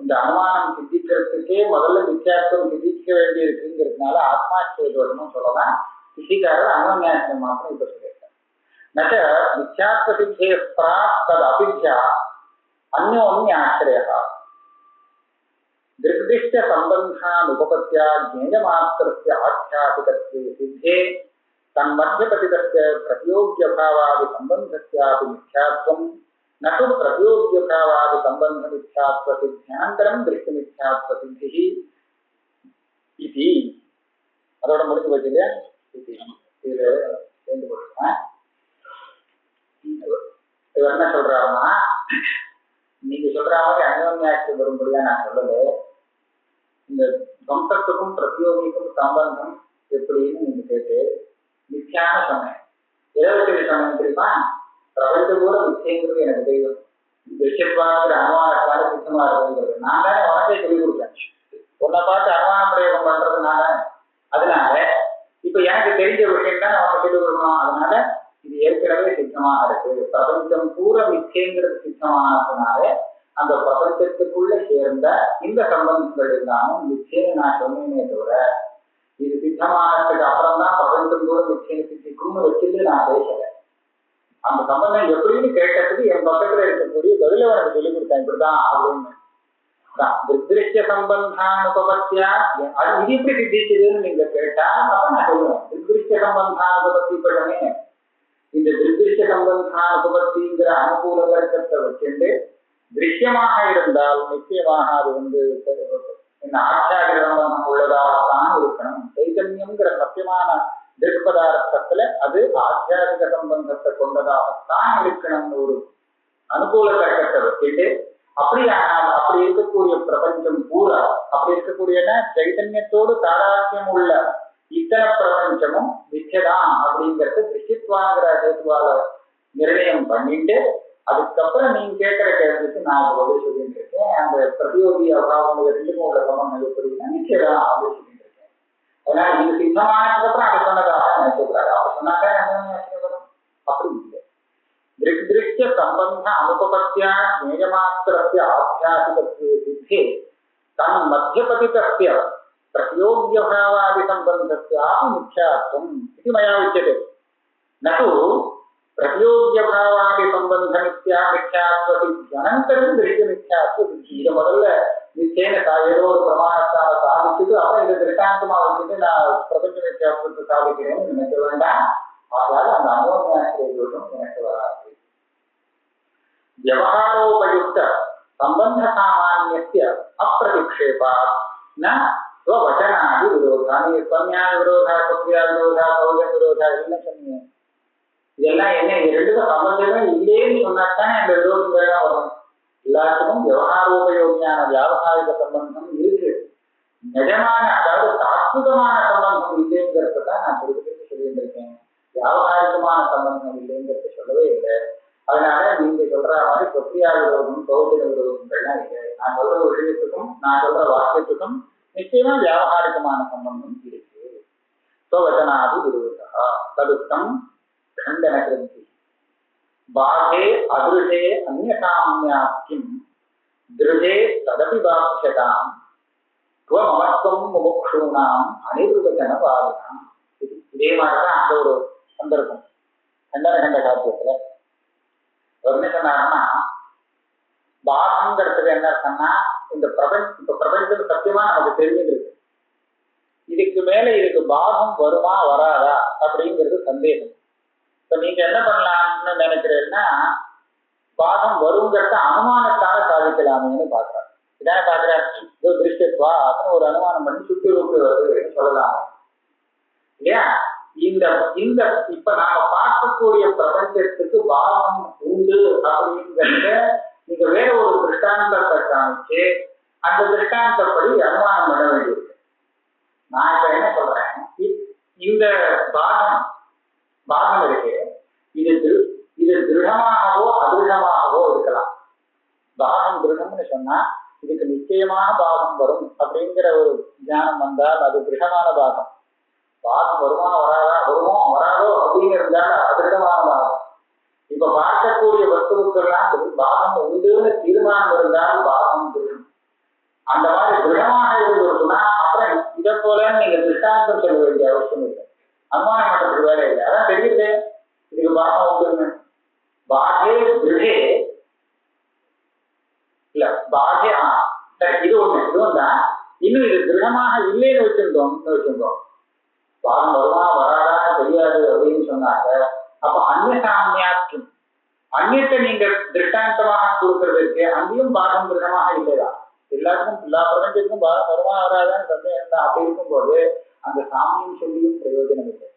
[SPEAKER 2] இந்த அனுமானம் சித்திக்கிறதுக்கே முதல்ல வித்தியாசம் சித்திக்க வேண்டி இருக்குங்கிறதுனால ஆத்மாச்சேதோஷமும் சொல்லலாம். சித்திக்காரர் அனுமன்யாசனம் மாத்திரம் இப்ப சொல்லியிருக்காரு. நச்ச வித்தியாச சித்தே பிராக் தத் அபித்யா அந்யோன்ய ஆசிரியா திருஷ்ட சம்பந்தான் உபபத்தியா ஜேயமாத்திரஸ்ய ஆத்தியாசிகத்வே சித்தே தன்மத்தியபதிதஸ்ய பிரதியோக்யபாவாதி சம்பந்தஸ்யாபி மித்யாத்வம் நது பிரதியோக்யபாவாதி சம்பந்த மித்யாத்வ சித்தியாந்தரம் திருஷ்ட மித்யாத்வ சித்தி இது. அதோட முடிஞ்சு போச்சு இல்லையா? இது சேர்ந்து போட்டுருக்கேன். இவர் என்ன சொல்றாருன்னா, நீங்க சொல்ற மாதிரி அந்யோன்யாசம் வரும்படியா நான் சொல்லல. இந்த துவம்சத்துக்கும் பிரதியோகிக்கும் சம்பந்தம் எப்படின்னு நீங்க கேட்டு மித்தியான சொன்னேன். இலவச சொன்னேன் தெரியுமா? பிரபஞ்சம் கூட மிச்சைங்கிறது எனக்கு தெரியும். விஷயத்வாங்கிற அனுமானத்தால சித்தமா இருக்குங்கிறது நான் தானே உனக்கே சொல்லிக் கொடுத்தேன். உன்னை பார்த்து அனுமான பிரயோகம் பண்றது நான் தானே. அதனால இப்ப எனக்கு தெரிஞ்ச விஷயம் தான் உனக்கு சொல்லிக் கொடுக்கணும். அதனால இது ஏற்கனவே சித்தமாக இருக்கு. பிரபஞ்சம் பூரா மிச்சைங்கிறது சித்தமானதுனால அந்த பிரபஞ்சத்துக்குள்ள சேர்ந்த இந்த சம்பந்தங்கள் எல்லாமும் மிச்சேன்னு நான் சொன்னேனே தவிர இது சித்தமானதுக்கு அப்புறம் தான் பிரபஞ்சம் கூட மிச்சேன்னு சித்திக்கும்னு வச்சுட்டு நான் பேசல. அந்த சம்பந்தம் எப்படின்னு கேட்டதுக்கு என் பக்கத்துல இருக்கக்கூடிய பதில உனக்கு சொல்லிக் கொடுத்தேன். இப்படிதான் அப்படின்னு திருஷ்ய சம்பந்தானுபவத்தியா அது இது எப்படி சித்திச்சதுன்னு நீங்க கேட்டா அப்ப நான் சொல்லுவேன். திருஷ்ய சம்பந்தானுபவத்தி படமே இந்த திருஷ்ய சம்பந்தானுபவத்திங்கிற அனுகூல தர்க்கத்தை வச்சுட்டு திருஷ்யமாக இருந்தால் நிச்சயமாக அது இந்த ஆட்சியாகிற சம்பந்தம் உள்ளதாகத்தான் இருக்கணும். சைதன்யம்ங்கிற சத்தியமான திருப்பதார்த்தத்துல அது ஆத்தியாத்மிக சம்பந்தத்தை கொண்டதாகத்தான் இருக்கணும்னு ஒரு அனுகூல தர்க்கத்தை வச்சுட்டு அப்படியானால் அப்படி இருக்கக்கூடிய பிரபஞ்சம் பூரா அப்படி இருக்கக்கூடிய சைதன்யத்தோடு தாராத்தியம் உள்ள இத்தனை பிரபஞ்சமும் மிச்சதான் அப்படிங்கிறது திருஷ்யத்வாங்கிற ஹேதுவால நிர்ணயம் பண்ணிட்டு அதுக்கப்புறம் நீங்க கேட்கிற கேள்விக்கு நான் பதில் சொல்லிட்டு இருக்கேன். அந்த பிரதியோகி அபாவம் ரெண்டுக்கும் உள்ள சம்பந்தம் எப்படின்னா நிச்சயதான் அப்படின்னு சொல்லிட்டு இருக்கேன். அதனால இது சித்தமானதுக்கு அப்புறம் அதை சொன்னதாக நினைக்கக்கூடாது. அப்ப சொன்னாக்கா என்ன வரும்? அப்படி இல்லை. திருஷ்ய சம்பந்த அனுபவத்தியா நேயமாத்திரஸ்ய ஆத்தியாசிகத்வே சித்தே தன் மத்தியபதிதஸ்ய பிரதியோக்யபாவாதி சம்பந்தஸ்யாபி மித்யாத்வம் இது மயா உच्यते. நது பிரதியோக்யபாவாதி சம்பந்த மித்யாத்வ சித்தியனந்தரம் திருஷ்ய மித்யாத்வ சித்தி. இதை முதல்ல நிச்சயன ஏதோ ஒரு பிரமாணத்தால சாதிச்சுட்டு அப்புறம் இதை திருஷ்டாந்தமா வச்சுட்டு நான் பிரபஞ்ச மித்யாத்வத்தை சாதிக்கிறேன்னு நினைக்க வேண்டாம். ஆகையால் அந்த அனுபவம் எனக்கு வராது. व्यवहारोपयुक्त संबंध सामान्यस्य अप्रतिक्षेपात् न स्ववचनादि विरोधा நீ ஸ்வன்யாய விரோதா சத்யா விரோதா கௌஜ விரோதா என்ன சொன்னீங்க இதெல்லாம் என்ன இது ரெண்டுக்கும் சம்பந்தமே இல்லைன்னு சொன்னாதான் இந்த விரோதங்கள்லாம் வரும் எல்லாத்துக்கும் விவகாரோபயோகியான வியாபகாரிக சம்பந்தம் இருக்கு நிஜமான அதாவது தாத்விகமான சம்பந்தம் இல்லைங்கிறத தான் நான் திருப்பி சொல்லியிருந்திருக்கேன் வியாபகாரிகமான சம்பந்தம் இல்லைங்கிறத சொல்லவே இல்லை அதனால நீங்க சொல்ற மாதிரி சொத்தியா விரோதம் கௌஜ விரோதங்கள்லாம் இல்லை நான் சொல்ற விஷயத்துக்கும் நான் சொல்ற வாக்கியத்துக்கும் நிச்சயமா வியாபகாரிகமான சம்பந்தம் இருக்கு ஸ்வவச்சனாதி விரோதா ததுக்தம் खंडन ग्रंथि बाधे अदृशे अन्यसाम्याख्यं दृढे तदपि वाक्यतां त्वममत्वं मुमुक्षूणां अनिर्वचनवादिनां இதே மாதிரிதான் அந்த ஒரு சந்தர்ப்பம் கண்டன கண்ட காப்பியத்துல என்ன சொன்னாருன்னா பாகங்கிறதுக்கு என்ன அர்த்தம்னா இந்த பிரபஞ்சம் சத்தியமா நமக்கு தெரிஞ்சுட்டு இருக்கு இதுக்கு மேல இதுக்கு பாகம் வருமா வராதா அப்படிங்கிறது சந்தேகம் இப்ப நீங்க என்ன பண்ணலாம்னு நினைக்கிறீங்கன்னா பாகம் வருங்கிறத அனுமானத்தால சாதிக்கலாமேன்னு பாக்குறாரு இதான் பாக்குறாரு இதோ திருஷ்டத்வா அப்படின்னு ஒரு அனுமானம் பண்ணி சுத்தி ரூபி வருதுன்னு சொல்லலாம் இல்லையா இந்த இந்த இப்ப நாம பார்க்கக்கூடிய பிரபஞ்சத்துக்கு பாகம் உண்டு அப்படிங்கிறத நீங்க வேற ஒரு திருஷ்டாந்தத்தை காமிச்சு அந்த திருஷ்டாந்தப்படி அனுமானம் பண்ண வேண்டியிருக்கு நான் இப்ப என்ன சொல்றேன் இந்த பாகம் இருக்கு இது திருடமாகவோ அதிருடமாகவோ இருக்கலாம் பாகம் திருடம்னு சொன்னா இதுக்கு நிச்சயமாக பாகம் வரும் அப்படிங்கிற ஒரு ஞானம் வந்தால் அது திருடமான பாகம் வருமா வராதோ அப்படின்னு இருந்தால் அதிருடமான பாகம் இப்ப பார்க்கக்கூடிய வஸ்துவுக்கெல்லாம் பாகம் உண்டுன்னு தீர்மானம் இருந்தால் பாகம் திருடம் அந்த மாதிரி திருடமாக இருந்ததுன்னா அப்புறம் இதை போல நீங்க திருஷ்டாந்தம் சொல்ல வேண்டிய அவசியம் இல்லை அனுமானம் பண்றதுக்கு வேலை இல்லை அதான் தெரியுது இதுக்கு பாகம் உண்டு பாகே திருடே இல்ல பாகே சரி இது ஒண்ணு இதுவும் தான் இன்னும் இது திருடமாக இல்லைன்னு வச்சிருந்தோம் பாகம் வருமா வராதா தெரியாது அப்படின்னு சொன்னாங்க அப்ப அந்நியசாமியாக்கும் அந்நியத்தை நீங்க திருஷ்டாந்தமாக கொடுக்கறதுக்கு அங்கேயும் பாகம் திருடமாக இல்லையா எல்லாருக்கும் எல்லா பிரபஞ்சத்துக்கும் பாகம் வருமா வராதான்னு சந்தேகம் தான் அப்படி இருக்கும்போது அந்த சாமியம் சொல்லியும் பிரயோஜனம் இல்லை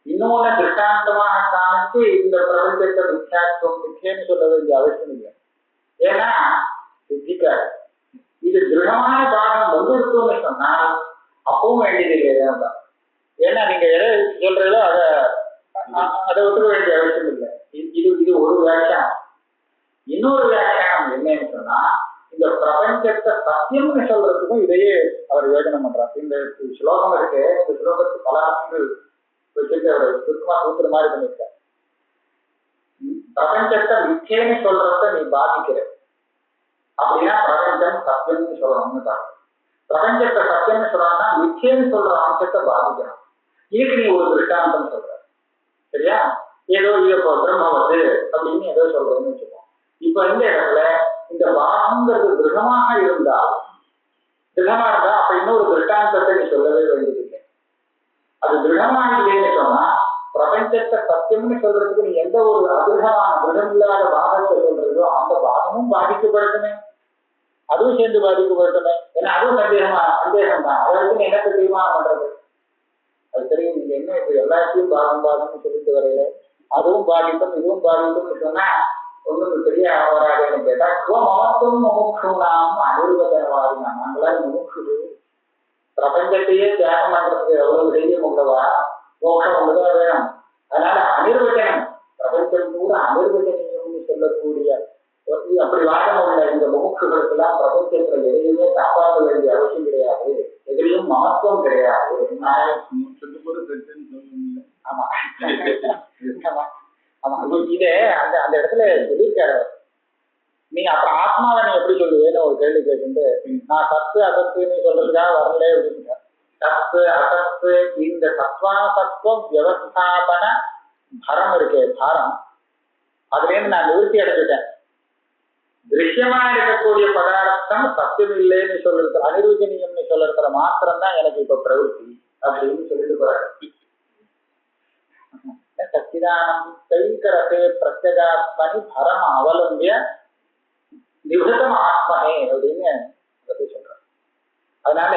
[SPEAKER 2] இன்னொன்னு திருஷ்டாந்தமாக காமிச்சு இந்த பிரபஞ்சத்தை மிச்சேன்னு சொல்ல வேண்டிய அவசியம் இல்லை ஏன்னா சித்திக்காது இது திருடமான பாகம் வந்துருக்குன்னு சொன்னால் அப்பவும் வேண்டியது இல்லை ஏன்னா நீங்க எதை சொல்றதோ அதை விட்டுக்க வேண்டிய அவசியம் இல்லை இது ஒரு வியாக்கியானம் இன்னொரு வியாக்கியானம் என்னன்னு சொன்னா இந்த பிரபஞ்சத்தை சத்தியம்னு சொல்றதுக்கும் இதையே அவர் யோஜனை பண்றார் இந்த ஸ்லோகம் இருக்கு இந்த ஸ்லோகத்துக்கு பல அர்த்தங்கள் வச்சுட்டு அவர் சுத்தமா சூத்திர மாதிரி பண்ணிருக்கார் பிரபஞ்சத்தை மிச்சேன்னு சொல்றத நீ பாதிக்கிற அப்படின்னா பிரபஞ்சம் சத்தியம்னு சொல்லணும்னு தான் பிரபஞ்சத்தை சத்தியம்னு சொல்லணும்னா மிச்சேன்னு சொல்ற அம்சத்தை பாதிக்கணும் இதுக்கு நீ ஒரு திருஷ்டாந்தம் சொல்ற சரியா ஏதோ இதோ பிரம்மவத்து அப்படின்னு ஏதோ சொல்றதுன்னு வச்சுக்கோம் இப்ப இந்த இடத்துல இந்த பாகங்கிறது திருடமாக இருந்தால் திருடமா இருந்தா அப்ப இன்னொரு திருஷ்டாந்தத்தை நீ சொல்லவே வேண்டியதில்லை அது திருடமா இல்லைன்னு சொன்னா பிரபஞ்சத்தை சத்தியம்னு சொல்றதுக்கு நீ எந்த ஒரு அதிர்டமான திருடம் இல்லாத பாகத்தை சொல்றதோ அந்த பாகமும் பாதிக்கப்படட்டுமே அதுவும் சேர்ந்து பாதிக்கப்படட்டுமே ஏன்னா அதுவும் சந்தேகம் தான் அதற்கு நீ எனக்கு தீர்மானம் பண்றது அது தெரியும் நீங்க என்ன இப்ப எல்லாத்தையும் பாகம்னு சொல்லிட்டு வரையில அதுவும் பாதிக்கும் இதுவும் பாதிக்கும்னு சொன்னா ஒண்ணும் பெரிய வராதுன்னு கேட்டா மமத்துவம் முமுட்சுனாம் அனிர்வச்சனவாதினா நாங்களாம் முமுட்சு பிரபஞ்சத்தையே தியாகம் பண்றதுக்கு எவ்வளவு தைரியம் உள்ளவா மோட்சம் உள்ளதா வேணும் அதனால அனிர்வச்சனம் பிரபஞ்சம் கூட அனிர்வச்சனீயம்னு சொல்லக்கூடிய அப்படி வாதம் உள்ள இந்த முமுட்சுகளுக்கு எல்லாம் பிரபஞ்சத்துல எதையுமே காப்பாற்ற வேண்டிய அவசியம் கிடையாது எதிலையும் மமத்துவம் கிடையாது ஆமா ஆமா இதே அந்த அந்த இடத்துல சொல்லியிருக்காரு நீ அப்புறம் ஆத்மாவை நீ எப்படி சொல்லுவேன்னு ஒரு கேள்வி கேட்டு நான் சத்து அசத்துன்னு சொல்றதுக்காக வரல அப்படின்னு சத்து அசத்து இந்த சத்வாசத்துவம் வியவஸ்தாபன பரம் இருக்கே பாரம் அதுல இருந்து நான் நிவர்த்தி அடைஞ்சிட்டேன் திருஷ்யமா இருக்கக்கூடிய பதார்த்தம் சத்தியம் இல்லைன்னு சொல்றது அனிர்வச்சனீயம்னு சொல்றதுல மாத்திரம் தான் எனக்கு இப்ப பிரவೃತ್ತಿ அப்படின்னு சொல்லிட்டு போறாரு சச்சிதானம் கைகரசே பிரத்யகாத்மனி பரம் அவலம்பிய நிபுதம் ஆத்மனே அப்படின்னு சொல்றார். அதனால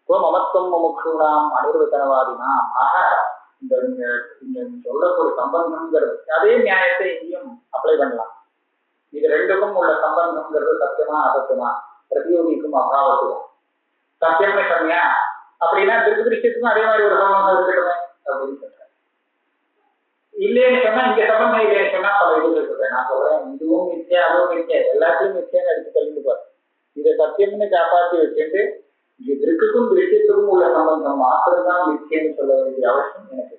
[SPEAKER 2] மமத்துவம் முமுட்சூணாம் அனிர்வச்சனவாதினாம் ஆக இந்த சொல்லக்கூடிய சம்பந்தம்ங்கிறது அதே நியாயத்தை இங்கேயும் அப்ளை பண்ணலாம். இது ரெண்டுக்கும் உள்ள சம்பந்தம்ங்கிறது சத்தியமா அசத்தியமா, பிரதியோகிக்கும் அபாவத்துவம். சத்தியம்னு சொன்னியா அப்படின்னா திருஷ்யத்துக்கும் அதே மாதிரி ஒரு சம்பந்தம் இருக்கட்டுமே அப்படின்னு சொல்றேன். இல்லைன்னு சொன்னா இங்க சம்பந்தம் இல்லைன்னு சொன்னா பல இது சொல்றேன். நான் சொல்றேன் இதுவும் மிச்சம் அதுவும் மிச்சம் எல்லாத்தையும் மிச்சம்னு எடுத்து கழிந்துப்பார். இதை சத்தியம்னு காப்பாற்றி வச்சுட்டு இங்க திருக்குக்கும் திருஷ்யத்துக்கும் உள்ள சம்பந்தம் மாத்திரம்தான் மிச்சம்னு சொல்ல வேண்டிய அவசியம் எனக்கு